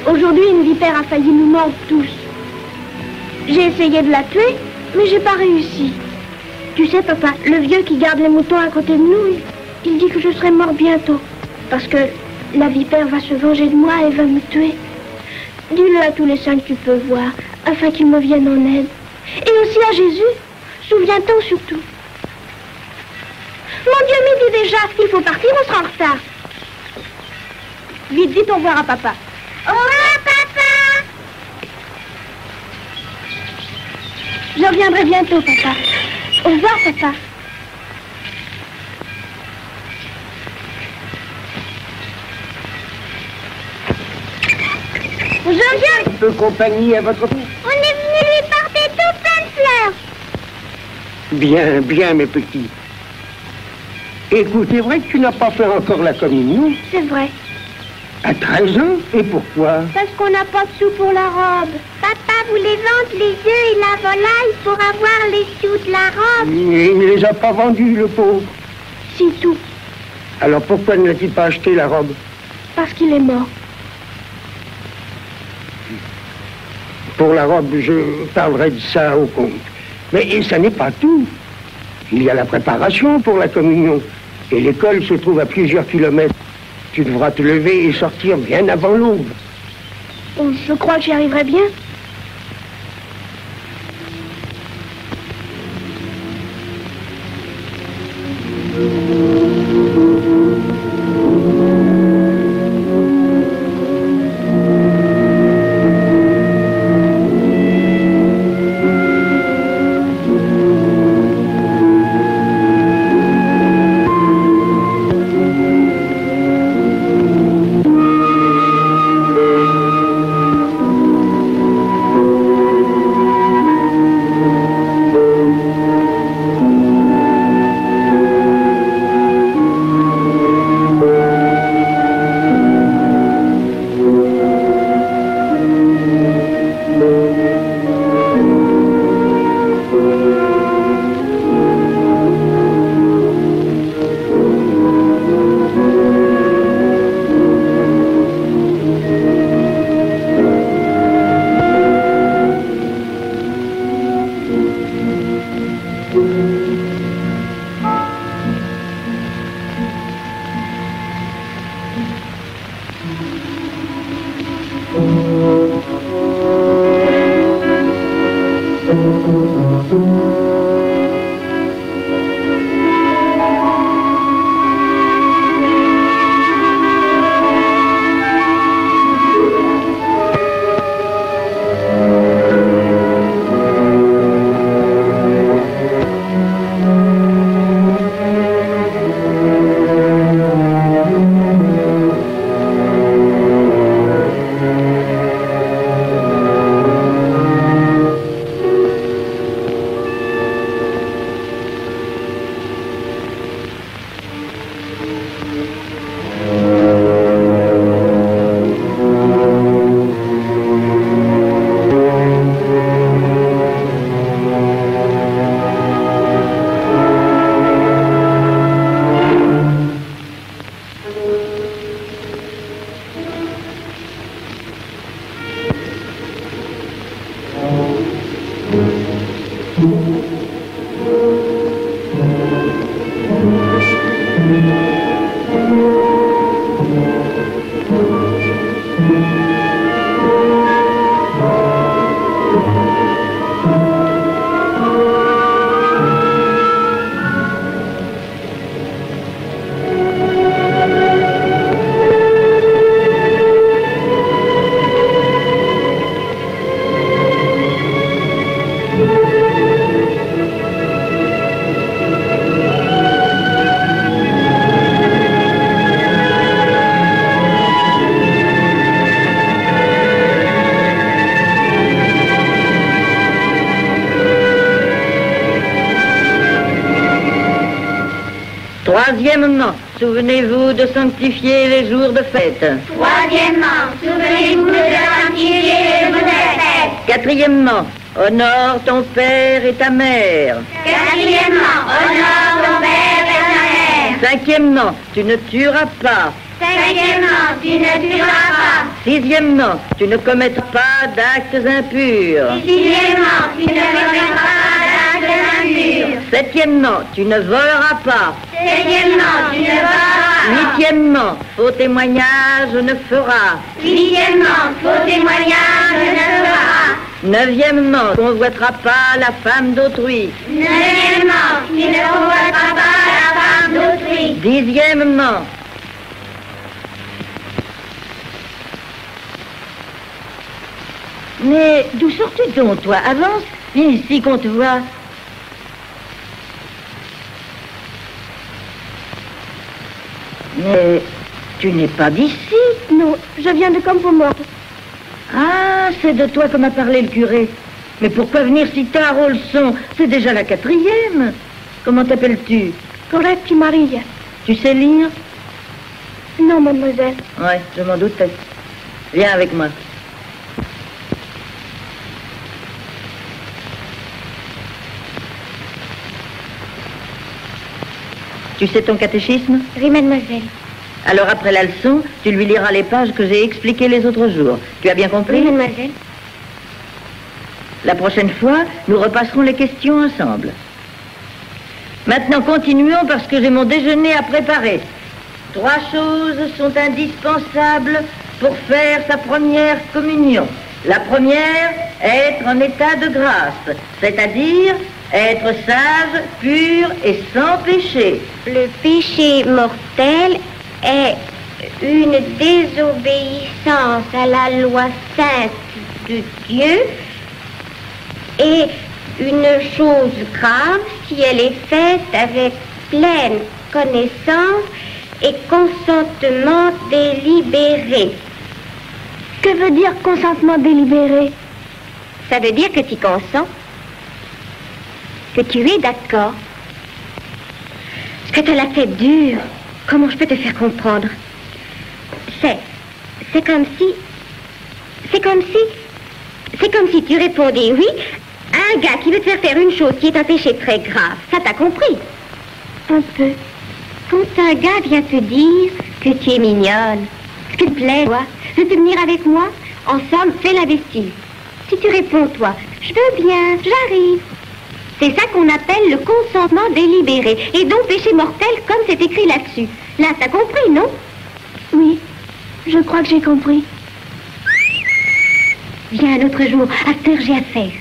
Aujourd'hui, une vipère a failli nous mordre tous. J'ai essayé de la tuer, mais j'ai pas réussi. Tu sais, papa, le vieux qui garde les moutons à côté de nous, il dit que je serai mort bientôt. Parce que la vipère va se venger de moi et va me tuer. Dis-le à tous les saints que tu peux voir, afin qu'ils me viennent en aide. Et aussi à Jésus. Souviens-t'en surtout. Mon Dieu, midi déjà, il faut partir, on sera en retard. Vite, vite, au revoir à papa. Au revoir, papa. Je reviendrai bientôt, papa. Au revoir, papa. Bonjour, Jean. Un peu compagnie à votre... On est venu lui porter tout plein de fleurs. Bien, bien, mes petits. Écoute, c'est vrai que tu n'as pas fait encore la communion? C'est vrai. À 13 ans? Et pourquoi? Parce qu'on n'a pas de sous pour la robe. Papa voulait vendre les œufs et la volaille pour avoir les sous de la robe. Mais il ne les a pas vendus, le pauvre. C'est tout. Alors pourquoi ne l'a-t-il pas acheté, la robe? Parce qu'il est mort. Pour la robe, je parlerai de ça au compte. Mais ça n'est pas tout. Il y a la préparation pour la communion. Et l'école se trouve à plusieurs kilomètres. Tu devras te lever et sortir bien avant l'aube. Oh, je crois que j'y arriverai bien. Troisièmement, souvenez-vous de sanctifier les jours de fête. Troisièmement, souvenez-vous de sanctifier les jours de fête. Quatrièmement, honore ton père et ta mère. Quatrièmement, honore ton père et ta mère. Cinquièmement, tu ne tueras pas. Cinquièmement, tu ne tueras pas. Sixièmement, tu ne commettras pas d'actes impurs. Sixièmement, tu ne commettras pas d'actes impurs. Septièmement, tu ne voleras pas. Septièmement, tu ne voleras pas. Huitièmement, faux témoignage ne fera. Huitièmement, faux témoignage ne fera. Neuvièmement, tu ne convoiteras pas la femme d'autrui. Neuvièmement, tu ne convoiteras pas la femme d'autrui. Dixièmement, mais d'où sors-tu donc, toi? Avance, viens ici qu'on te voit. Mais tu n'es pas d'ici. Non, je viens de Campo-Mort. Ah, c'est de toi que m'a parlé le curé. Mais pourquoi venir si tard aux leçons? C'est déjà la 4e. Comment t'appelles-tu? Coretti Maria. Tu sais lire? Non, mademoiselle. Ouais, je m'en doutais. Viens avec moi. Tu sais ton catéchisme? Oui, mademoiselle. Alors après la leçon, tu lui liras les pages que j'ai expliquées les autres jours. Tu as bien compris? Oui, mademoiselle. La prochaine fois, nous repasserons les questions ensemble. Maintenant, continuons parce que j'ai mon déjeuner à préparer. 3 choses sont indispensables pour faire sa première communion. La première, être en état de grâce, c'est-à-dire être sage, pur et sans péché. Le péché mortel est une désobéissance à la loi sainte de Dieu et une chose grave si elle est faite avec pleine connaissance et consentement délibéré. Que veut dire consentement délibéré? Ça veut dire que tu consens, que tu es d'accord. Ce que tu l'as fait dur, comment je peux te faire comprendre? C'est comme si tu répondais oui à un gars qui veut te faire une chose qui est un péché très grave. Ça t'a compris? Un peu. Quand un gars vient te dire que tu es mignonne, ce qui te plaît, toi, veux-tu venir avec moi? En somme, fais l'imbécile. Si tu réponds, toi, je veux bien, j'arrive. C'est ça qu'on appelle le consentement délibéré. Et donc péché mortel, comme c'est écrit là-dessus. Là, t'as compris, non? Oui, je crois que j'ai compris. Viens un autre jour, à cette heure, j'ai affaire.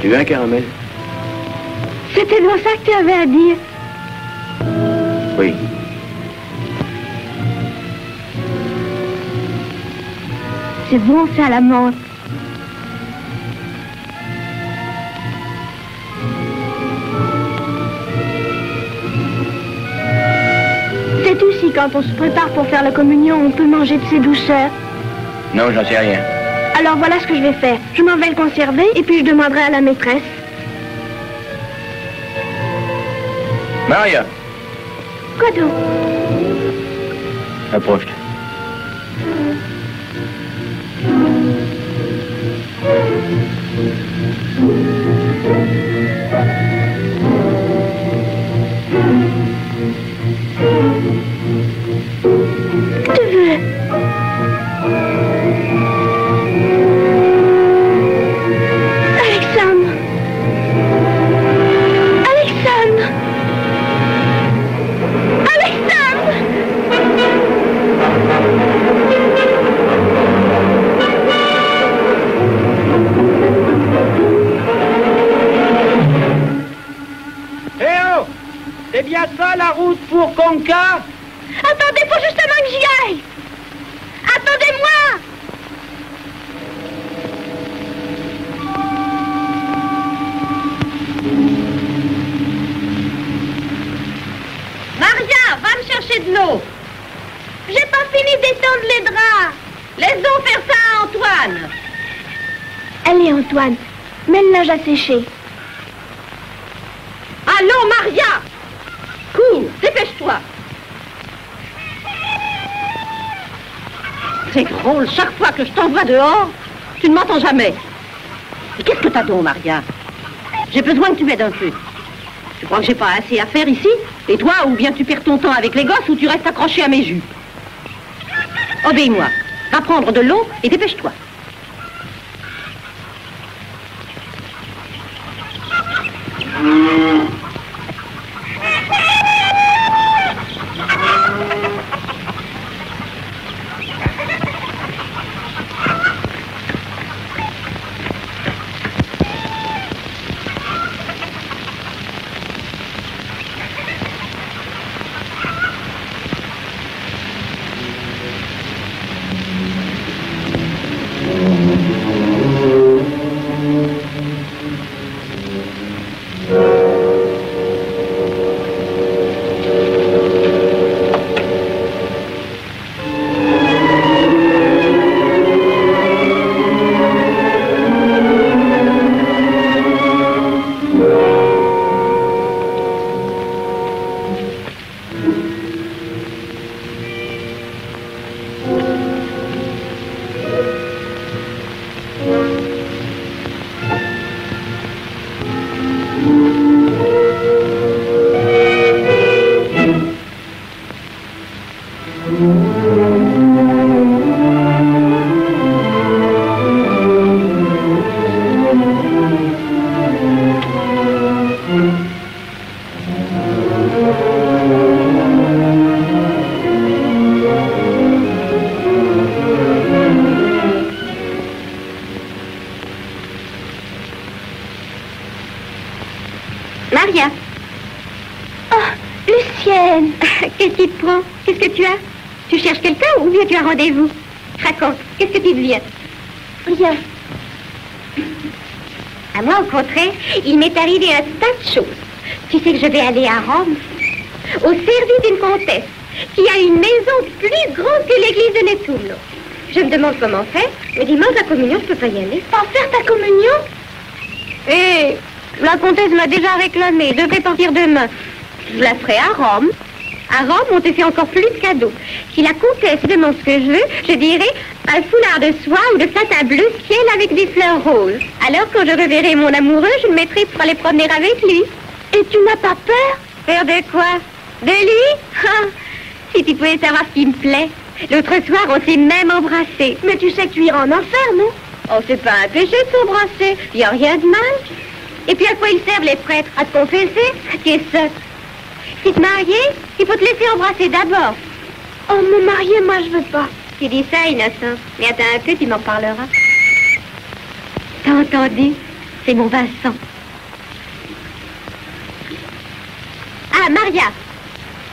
Tu veux un caramel? C'était dans ça que tu avais à dire. Oui. C'est bon, ça, la menthe. C'est aussi quand on se prépare pour faire la communion, on peut manger de ces douceurs. Non, j'en sais rien. Alors voilà ce que je vais faire. Je m'en vais le conserver et puis je demanderai à la maîtresse. Maria. Quoi donc? Approche. Tu veux? Alexandre! Alexandre! Alexandre! Eh oh! C'est bien ça la route pour Conca? Attendez, faut justement que j'y aille! Attendez-moi! Maria, va me chercher de l'eau. J'ai pas fini d'étendre les draps! Laisse-donc faire ça à Antoine. Allez, Antoine, mets le linge à sécher. Allons, Maria! Cours, dépêche-toi. C'est drôle, chaque fois que je t'envoie dehors, tu ne m'entends jamais. Et qu'est-ce que t'as donc, Maria? J'ai besoin que tu m'aides un peu. Tu crois que j'ai pas assez à faire ici? Et toi, ou bien tu perds ton temps avec les gosses, ou tu restes accroché à mes jus? Obéis-moi. Va prendre de l'eau et dépêche-toi. Maria. Oh, Lucienne. Qu'est-ce qui te prend? Qu'est-ce que tu as? Tu cherches quelqu'un ou bien tu as rendez-vous? Raconte, qu'est-ce que tu deviens? Rien. À moi, au contraire, il m'est arrivé un tas de choses. Tu sais que je vais aller à Rome, au service d'une comtesse, qui a une maison plus grande que l'église de Nettuno. Je me demande comment faire, mais dimanche, la communion, je peux pas y aller. Pas faire ta communion? Eh, la comtesse m'a déjà réclamé, je devrais partir demain. Je la ferai à Rome. À Rome, on te fait encore plus de cadeaux. Si la comtesse demande ce que je veux, je dirai un foulard de soie ou de satin bleu ciel avec des fleurs roses. Alors, quand je reverrai mon amoureux, je le mettrai pour aller promener avec lui. Et tu n'as pas peur? Peur de quoi? De lui? Ah, si tu pouvais savoir ce qui me plaît. L'autre soir, on s'est même embrassés. Mais tu sais que tu iras en enfer, non? Oh, c'est pas un péché de s'embrasser. Il n'y a rien de mal. Et puis, à quoi ils servent, les prêtres? À te confesser? Tu es sotte. Si te marier, il faut te laisser embrasser d'abord. Oh, me marier, moi, je veux pas. Tu dis ça, innocent. Mais attends un peu, tu m'en parleras. T'as entendu? C'est mon Vincent. Ah, Maria.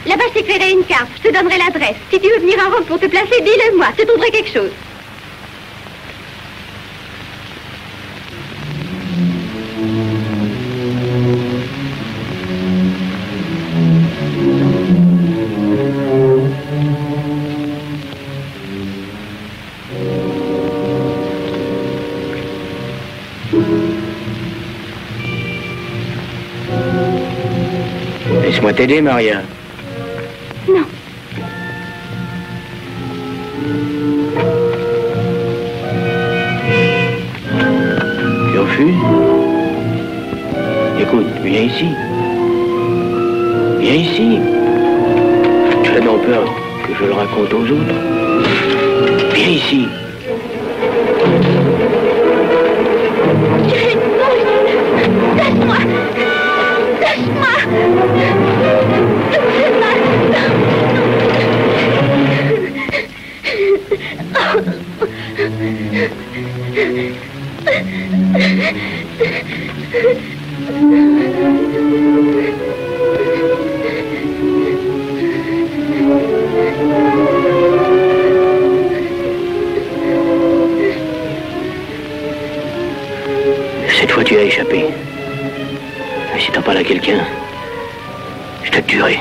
Là-bas, je t'écrirai une carte. Je te donnerai l'adresse. Si tu veux venir à Rome pour te placer, dis-le-moi. Je te trouverai quelque chose. Laisse-moi t'aider, Maria. Non. Tu refuses? Écoute, viens ici. Viens ici. Tu as donc peur que je le raconte aux autres? Viens ici. Laisse-moi. Laisse-moi. Cette fois, tu as échappé. Mais si t'en parles à quelqu'un, je te tuerai.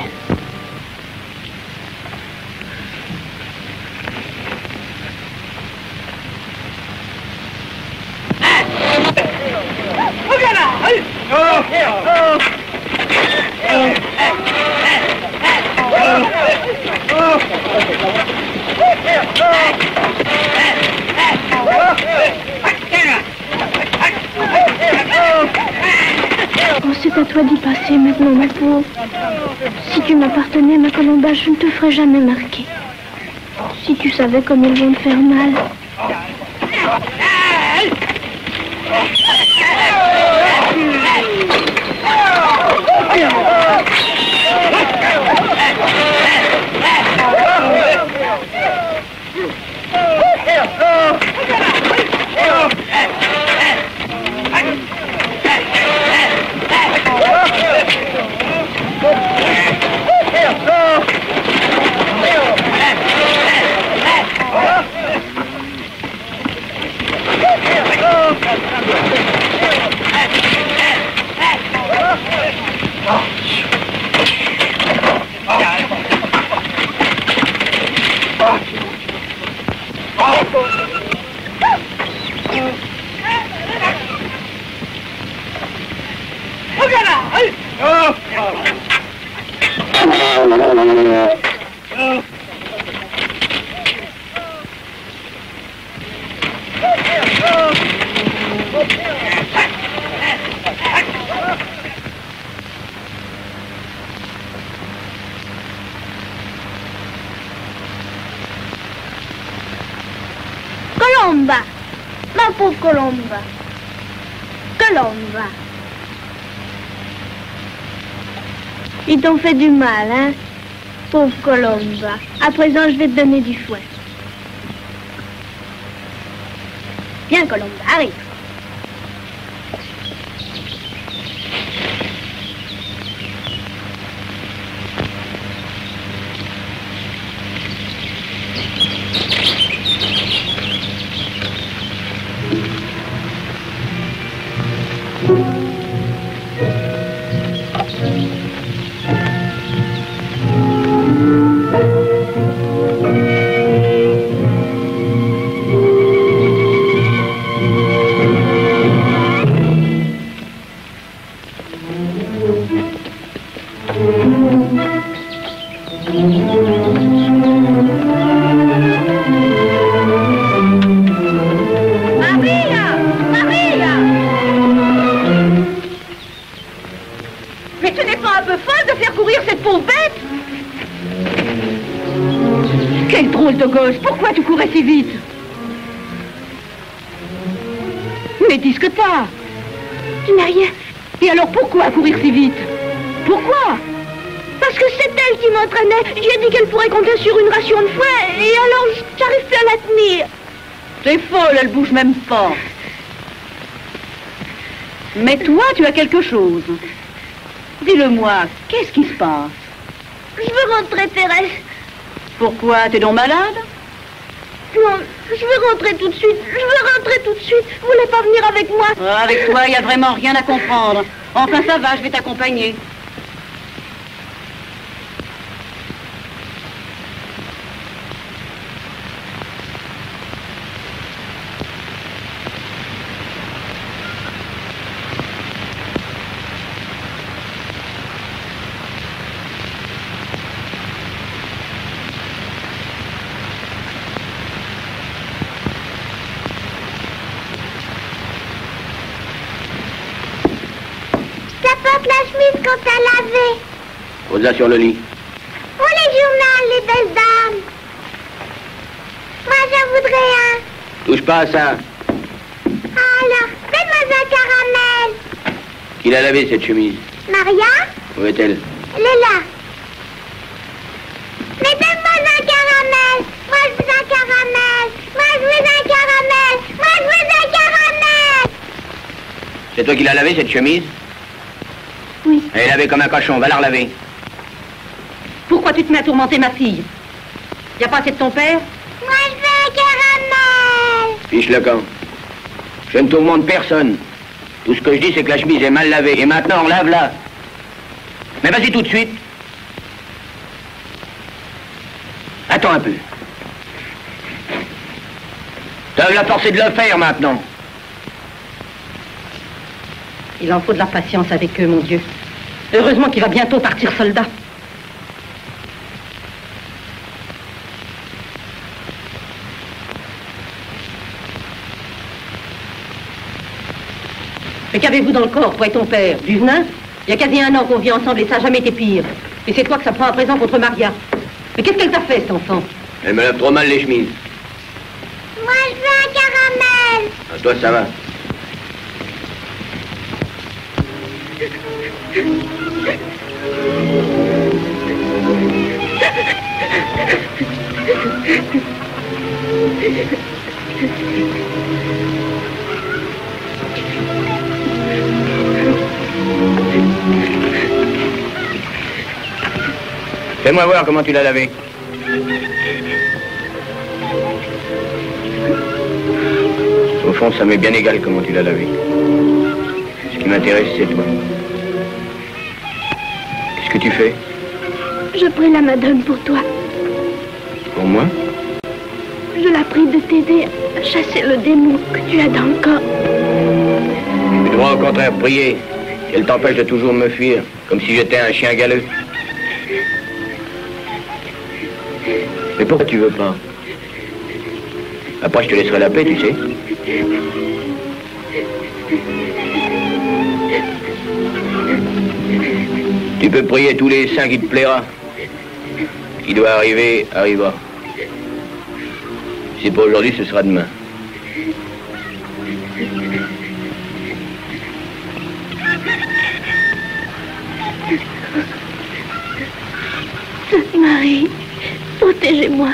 Oh, c'est à toi d'y passer maintenant, ma pauvre. Si tu m'appartenais, ma Colomba, je ne te ferais jamais marquer. Si tu savais comme ils vont te faire mal. Colomba, ma pauvre Colomba. Colomba. Ils t'ont fait du mal, hein, pauvre Colomba. À présent, je vais te donner du fouet. Viens, Colomba, arrive. Pourquoi tu courais si vite? Mais dis ce que t'as. Je n'ai rien. Et alors pourquoi courir si vite? Pourquoi? Parce que c'est elle qui m'entraînait. Je lui ai dit qu'elle pourrait compter sur une ration de fouet. Et alors, j'arrive plus à la tenir. T'es folle, elle bouge même pas. Mais toi, tu as quelque chose. Dis-le-moi, qu'est-ce qui se passe? Je veux rentrer, Thérèse. Pourquoi? T'es donc malade? Non, je veux rentrer tout de suite. Je veux rentrer tout de suite. Vous voulez pas venir avec moi? Avec toi, il n'y a vraiment rien à comprendre. Enfin, ça va, je vais t'accompagner. porte la chemise qu'on t'a lavée? Pose-la sur le lit. Pour les journaux, les belles dames. Moi, j'en voudrais un. Touche pas à ça. Alors, faites-moi un caramel. Qui l'a lavé, cette chemise? Maria? Où est-elle? Elle est là. Mais donne-moi un caramel. Moi, je veux un caramel. Moi, je veux un caramel. Moi, je veux un caramel. C'est toi qui l'as lavé, cette chemise? Oui. Elle est lavée comme un cochon, va la relaver. Pourquoi tu te mets à tourmenter ma fille? Y a pas assez de ton père? Moi, je veux un caramel. Fiche le camp. Je ne tourmente personne. Tout ce que je dis, c'est que la chemise est mal lavée. Et maintenant, lave-la. Mais vas-y tout de suite. Attends un peu. T'as la force de le faire maintenant. Il en faut de la patience avec eux, mon Dieu. Heureusement qu'il va bientôt partir soldat. Mais qu'avez-vous dans le corps, toi et ton père? Du venin? Il y a quasi un an qu'on vit ensemble et ça n'a jamais été pire. Et c'est toi que ça prend à présent contre Maria. Mais qu'est-ce qu'elle t'a fait, cet enfant? Elle me lave trop mal les chemises. Moi, je veux un caramel. Ah, toi, ça va. Fais-moi voir comment tu l'as lavé. Au fond, ça m'est bien égal comment tu l'as lavé. Ce qui m'intéresse, c'est toi. Qu'est-ce que tu fais? Je prie la madame pour toi. Pour moi? Je la prie de t'aider à chasser le démon que tu as dans le corps. Tu devras au contraire prier. Elle t'empêche de toujours me fuir, comme si j'étais un chien galeux. Mais pourquoi tu veux pas? Après, je te laisserai la paix, tu sais. Tu peux prier tous les saints qui te plaira. Ce qui doit arriver, arrivera. Si c'est pas aujourd'hui, ce sera demain. Sainte Marie, protégez-moi.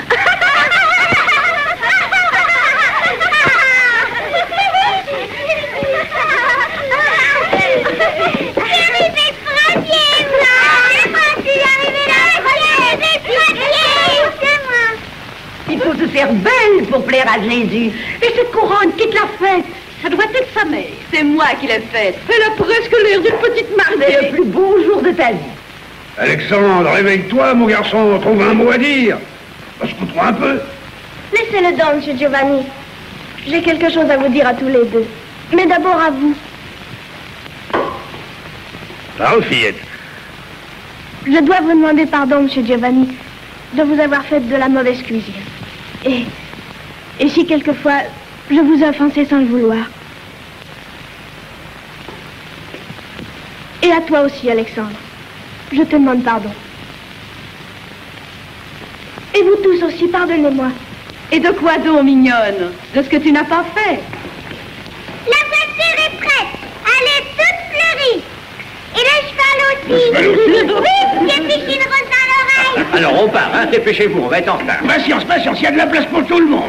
Il faut se faire belle pour plaire à Jésus. Et cette couronne, qui te l'a faite? Ça doit être sa mère. C'est moi qui l'ai faite. Elle a presque l'air d'une petite mariée. C'est le plus beau jour de ta vie. Alexandre, réveille-toi, mon garçon, trouve un mot à dire. On se coudra un peu. Laissez-le donc, monsieur Giovanni. J'ai quelque chose à vous dire à tous les deux. Mais d'abord à vous. Parle, fillette. Je dois vous demander pardon, monsieur Giovanni, de vous avoir fait de la mauvaise cuisine. Et si quelquefois je vous ai offensé sans le vouloir. Et à toi aussi, Alexandre. Je te demande pardon. Et vous tous aussi, pardonnez-moi. Et de quoi donc, mignonne? De ce que tu n'as pas fait? La voiture est prête. Elle est toute fleurie. Et le cheval aussi. Oui, j'ai piqué une rose dans l'oreille. Alors on part, hein, dépêchez-vous, on va être en retard. Patience, patience, il y a de la place pour tout le monde.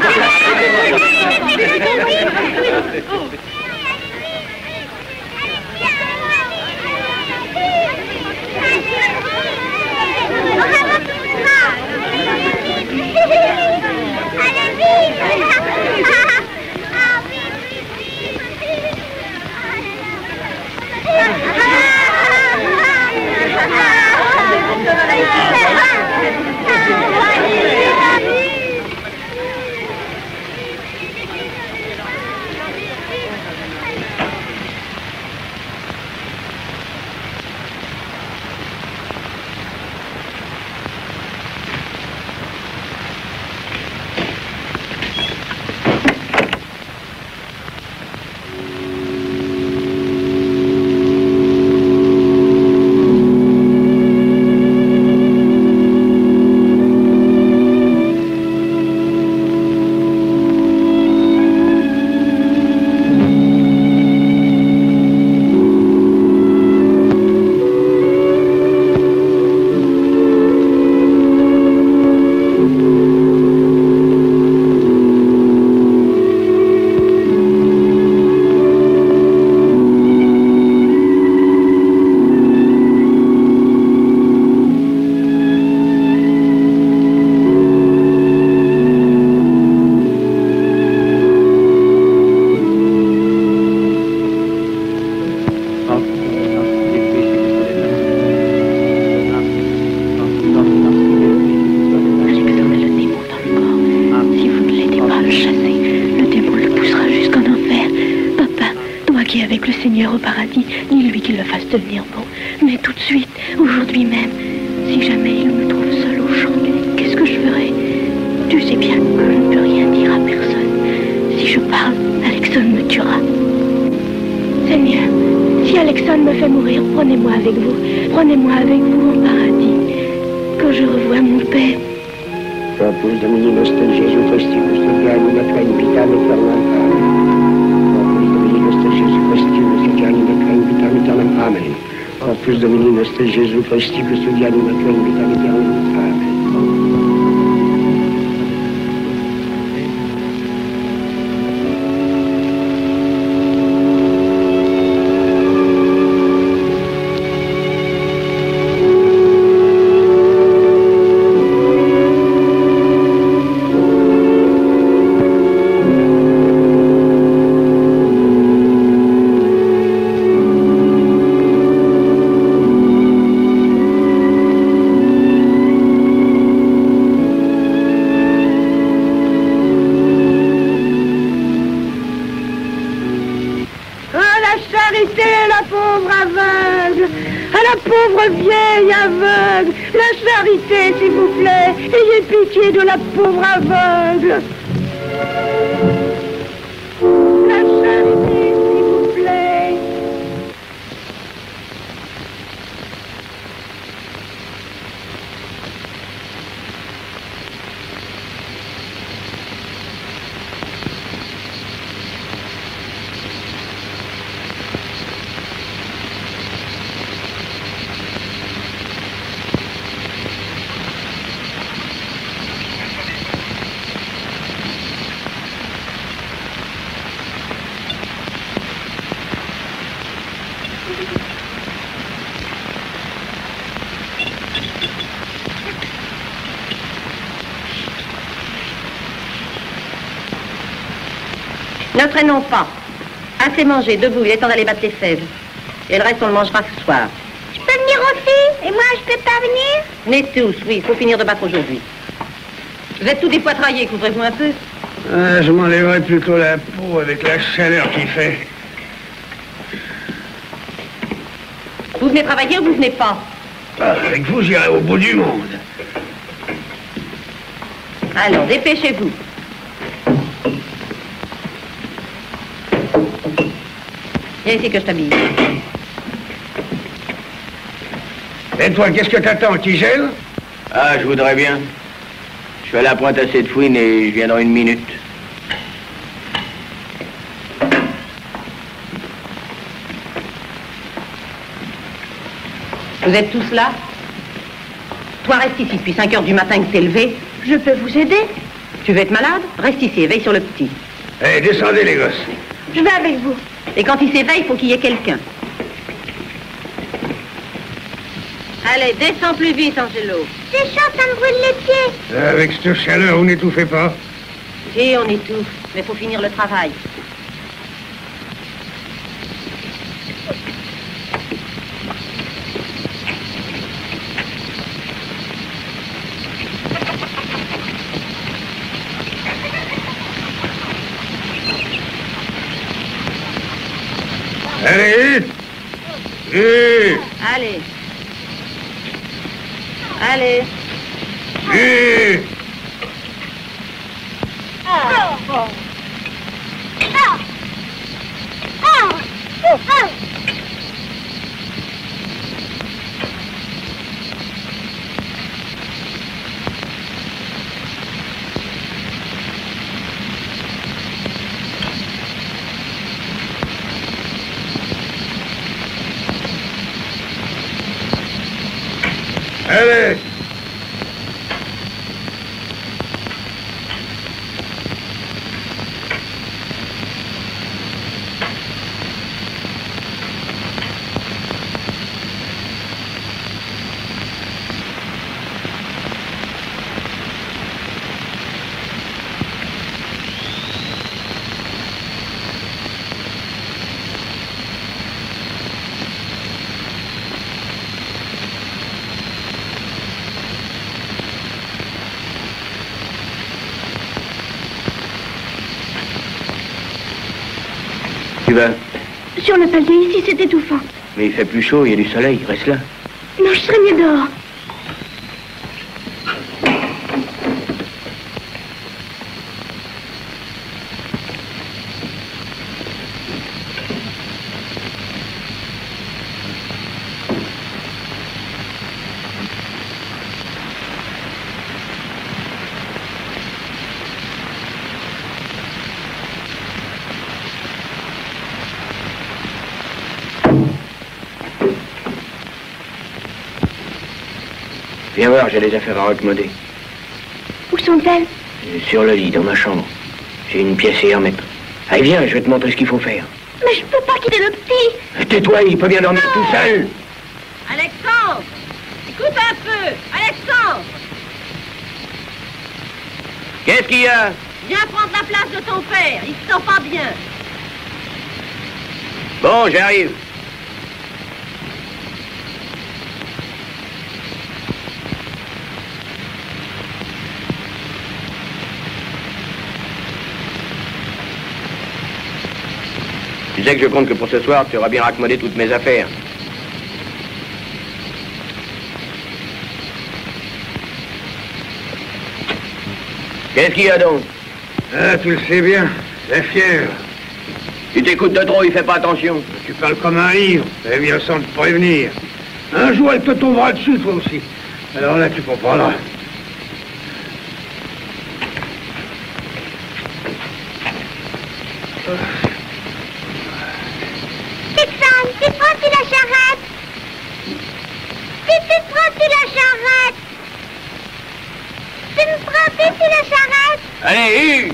Seigneur au paradis, ni lui qui le fasse devenir bon. Mais tout de suite, aujourd'hui même, si jamais il me trouve seul au champ, qu'est-ce que je ferai? Tu sais bien que je ne peux rien dire à personne. Si je parle, Alexon me tuera. Seigneur, si Alexon me fait mourir, prenez-moi avec vous. Prenez-moi avec vous au paradis. Quand je revois mon père. Opus Domini nostru Jesu Christi, custodianum et quae vitam aeternam. Opus Domini nostru Jesu Christi, custodianum et quae vitam aeternam. Amen. Opus Domini nostru Jesu Christi, custodianum et quae vitam aeternam. Amen. De la pauvre aveugle. La charité, s'il vous plaît. Ne traînons pas. Assez mangé, debout, il est temps d'aller battre les fèves. Et le reste, on le mangera ce soir. Je peux venir aussi? Et moi, je peux pas venir? Venez tous, oui, il faut finir de battre aujourd'hui. Vous êtes tous dépoitraillés, couvrez-vous un peu. Ah, je m'enlèverai plutôt la peau avec la chaleur qu'il fait. Vous venez travailler ou vous venez pas? Ah, avec vous, j'irai au bout du monde. Alors, dépêchez-vous. Viens ici que je t'habille. Et toi, qu'est-ce que t'attends, Tigel? Ah, je voudrais bien. Je suis à la pointe à cette fouine et je viens dans 1 minute. Vous êtes tous là? Toi, reste ici depuis 5 heures du matin que t'es levé. Je peux vous aider? Tu veux être malade? Reste ici et veille sur le petit. Eh, descendez, les gosses. Je vais avec vous. Et quand il s'éveille, il faut qu'il y ait quelqu'un. Allez, descends plus vite, Angelo. C'est chaud, ça me brûle les pieds. Avec cette chaleur, vous n'étouffez pas. Si, on étouffe, mais faut finir le travail. Allez, vite. Allez. Allez. Vite. Allez. Tu vas? Sur le palier, ici, c'est étouffant. Mais il fait plus chaud, il y a du soleil, reste là. Non, je serais mieux dehors. Viens voir, j'ai des affaires à raccommoder. Où sont-elles? Sur le lit, dans ma chambre. J'ai une pièce et un mètre. Allez, viens, je vais te montrer ce qu'il faut faire. Mais je peux pas quitter le petit. Tais-toi, il peut bien dormir tout seul. Alexandre! Écoute un peu! Alexandre! Qu'est-ce qu'il y a? Viens prendre la place de ton père, il se sent pas bien. Bon, j'arrive. Tu sais que je compte que pour ce soir, tu auras bien raccommodé toutes mes affaires. Qu'est-ce qu'il y a donc? Ah, tu le sais bien, la fièvre. Tu t'écoutes de trop, il fait pas attention. Tu parles comme un livre, t'avais bien sans te prévenir. Un jour, elle te tombera dessus, toi aussi. Alors là, tu comprendras. Alexandre, tu prends-tu la charrette? Tu prends-tu la charrette? Tu me prends-tu la charrette? Allez, Hugues!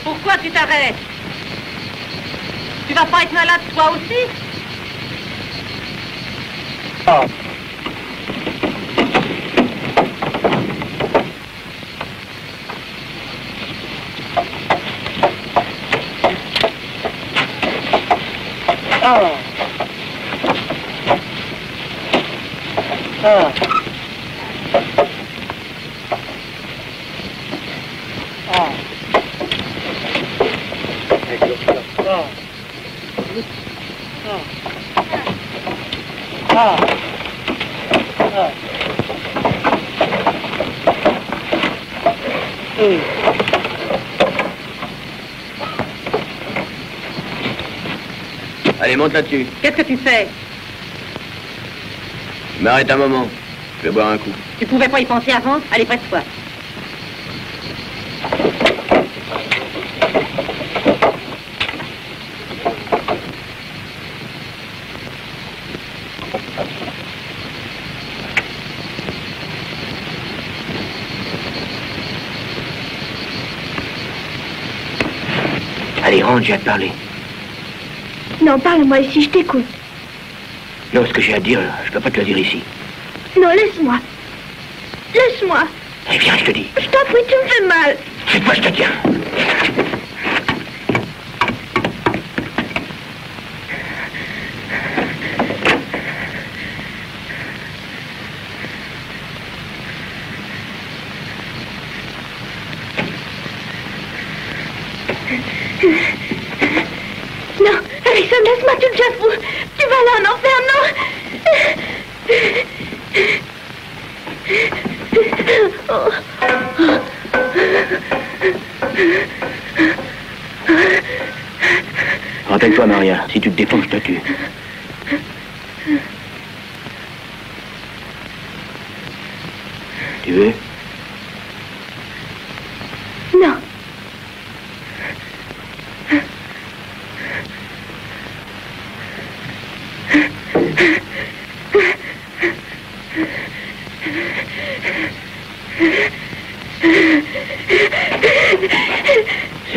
Pourquoi tu t'arrêtes? Tu vas pas être malade toi aussi? Allez, monte là-dessus. Qu'est-ce que tu fais? Je m'arrête un moment. Je vais boire un coup. Tu pouvais pas y penser avant? Allez, prête-toi. Allez, rentre, j'ai à te parler. Non, parle-moi ici, je t'écoute. Non, ce que j'ai à te dire, je peux pas te le dire ici. Non, laisse-moi. Laisse-moi. Eh bien, je te dis. Je t'en prie, tu me fais mal. C'est toi, je te tiens. Non, Alexandre, laisse-moi, tu deviens fou. Tu vas aller en enfer, non. Rappelle-toi, Maria, si tu te défends, je te tue. Tu veux? Non.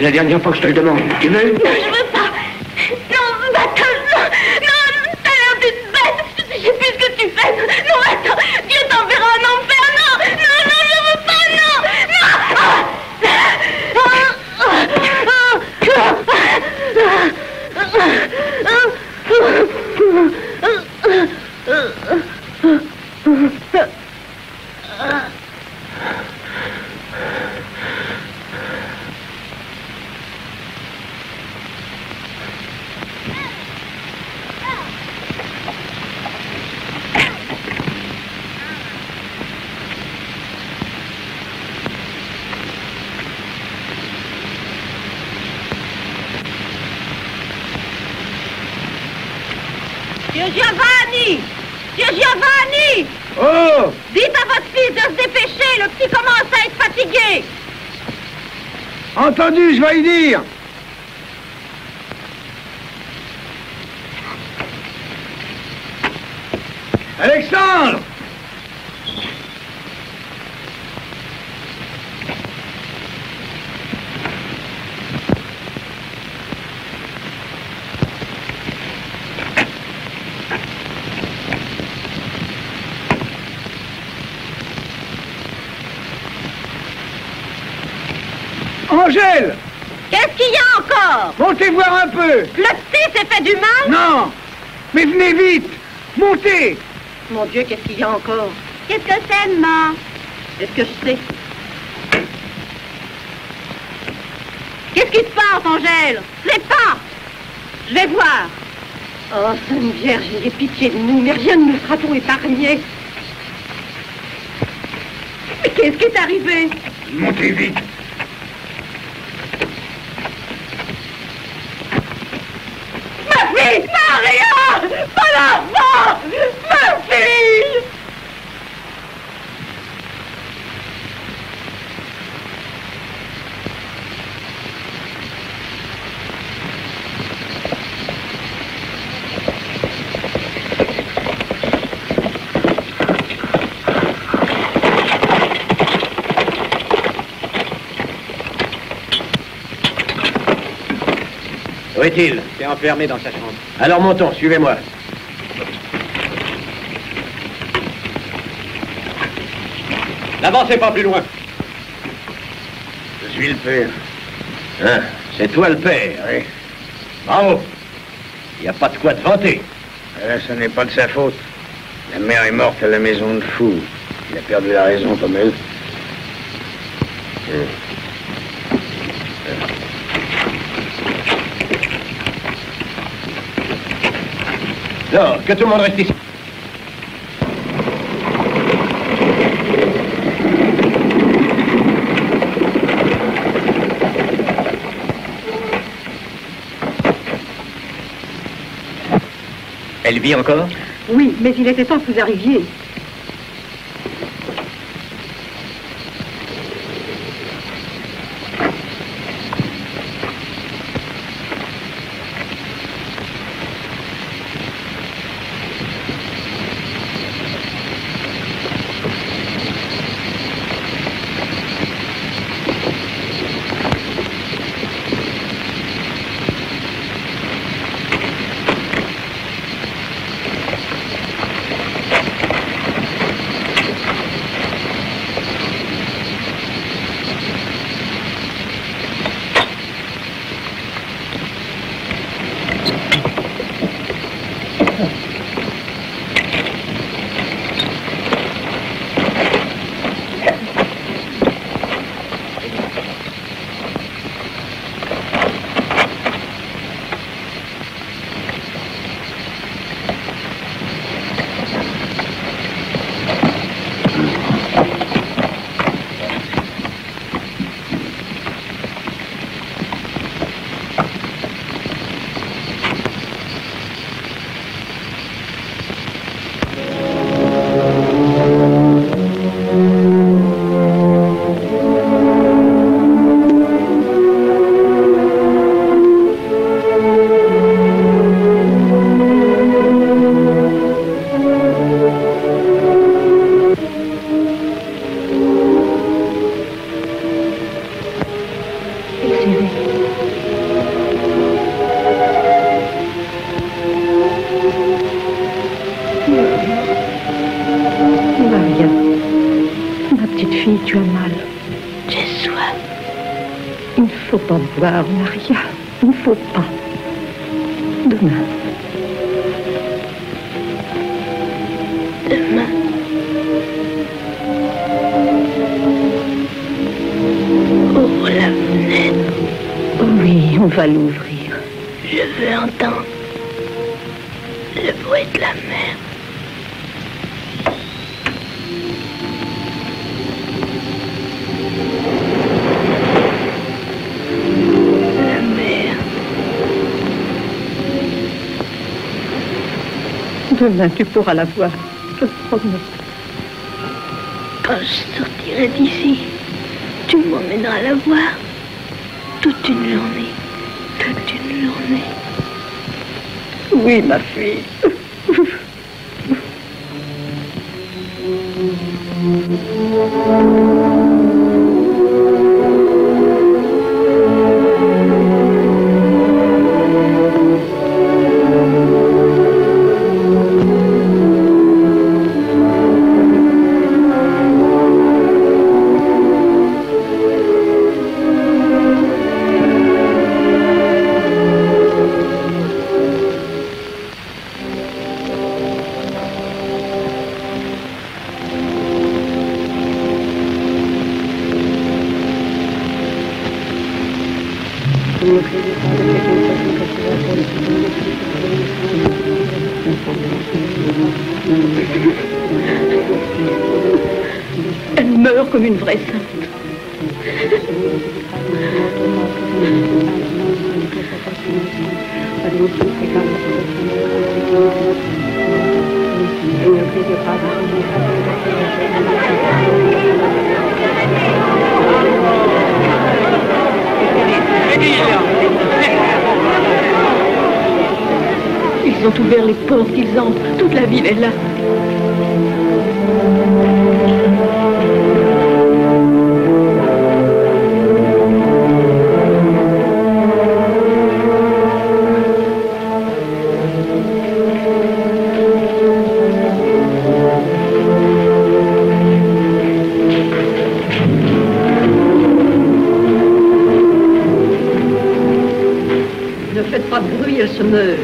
la dernière fois que je te le demande. Tu veux? Non, je veux pas. Non, attends, non, t'as l'air d'une bête. Je sais plus ce que tu fais. Non, attends, Dieu t'enverra en enfer. Non, non, non, je veux pas, non, Dieu Giovanni! Dieu Giovanni! Oh! Dites à votre fils de se dépêcher, le petit commence à être fatigué! Entendu, je vais y dire. Alexandre! Angèle! Qu'est-ce qu'il y a encore? Montez voir un peu. Le petit s'est fait du mal? Non! Mais venez vite! Montez! Mon Dieu, qu'est-ce qu'il y a encore? Qu'est-ce que c'est, maman? Est-ce que je sais? Qu'est-ce qui se passe, Angèle? Je sais pas! Je vais voir. Oh, Sainte Vierge, ayez pitié de nous, mais rien ne nous sera-t-on épargné. Mais qu'est-ce qui est arrivé? Montez vite. Ma fille! Maria! Pas l'enfant! Ma fille! Où est-il? C'est enfermé dans sa chambre. Alors montons, suivez-moi. N'avancez pas plus loin. Je suis le père. Hein? C'est toi le père? Oui. Bravo. Il n'y a pas de quoi te vanter. Ce n'est pas de sa faute. La mère est morte à la maison de fou. Il a perdu la raison comme elle. Non, que tout le monde reste ici. Elle vit encore? Oui, mais il était temps que vous arriviez. soir, Maria. Il ne faut pas. Demain. Demain. Ouvre la fenêtre. Oui, on va l'ouvrir. Je veux entendre le bruit de la mer. La mer. Demain, tu pourras la voir. Je te promets. Quand je sortirai d'ici, tu m'emmèneras la voir. Toute une journée. Toute une journée. Oui, ma fille. Elle meurt comme une vraie sainte. Ils ont ouvert les portes, ils entrent. Toute la ville est là. Ne faites pas de bruit, elle se meurt.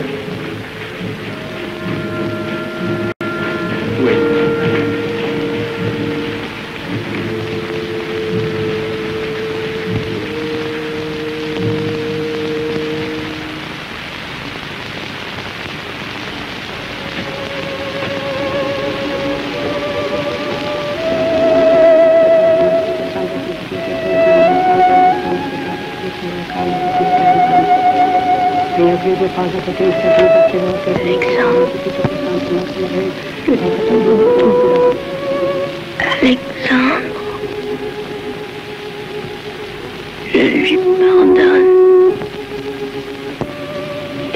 Alexandre, je lui pardonne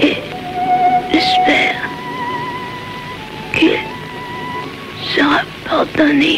et j'espère qu'il sera pardonné.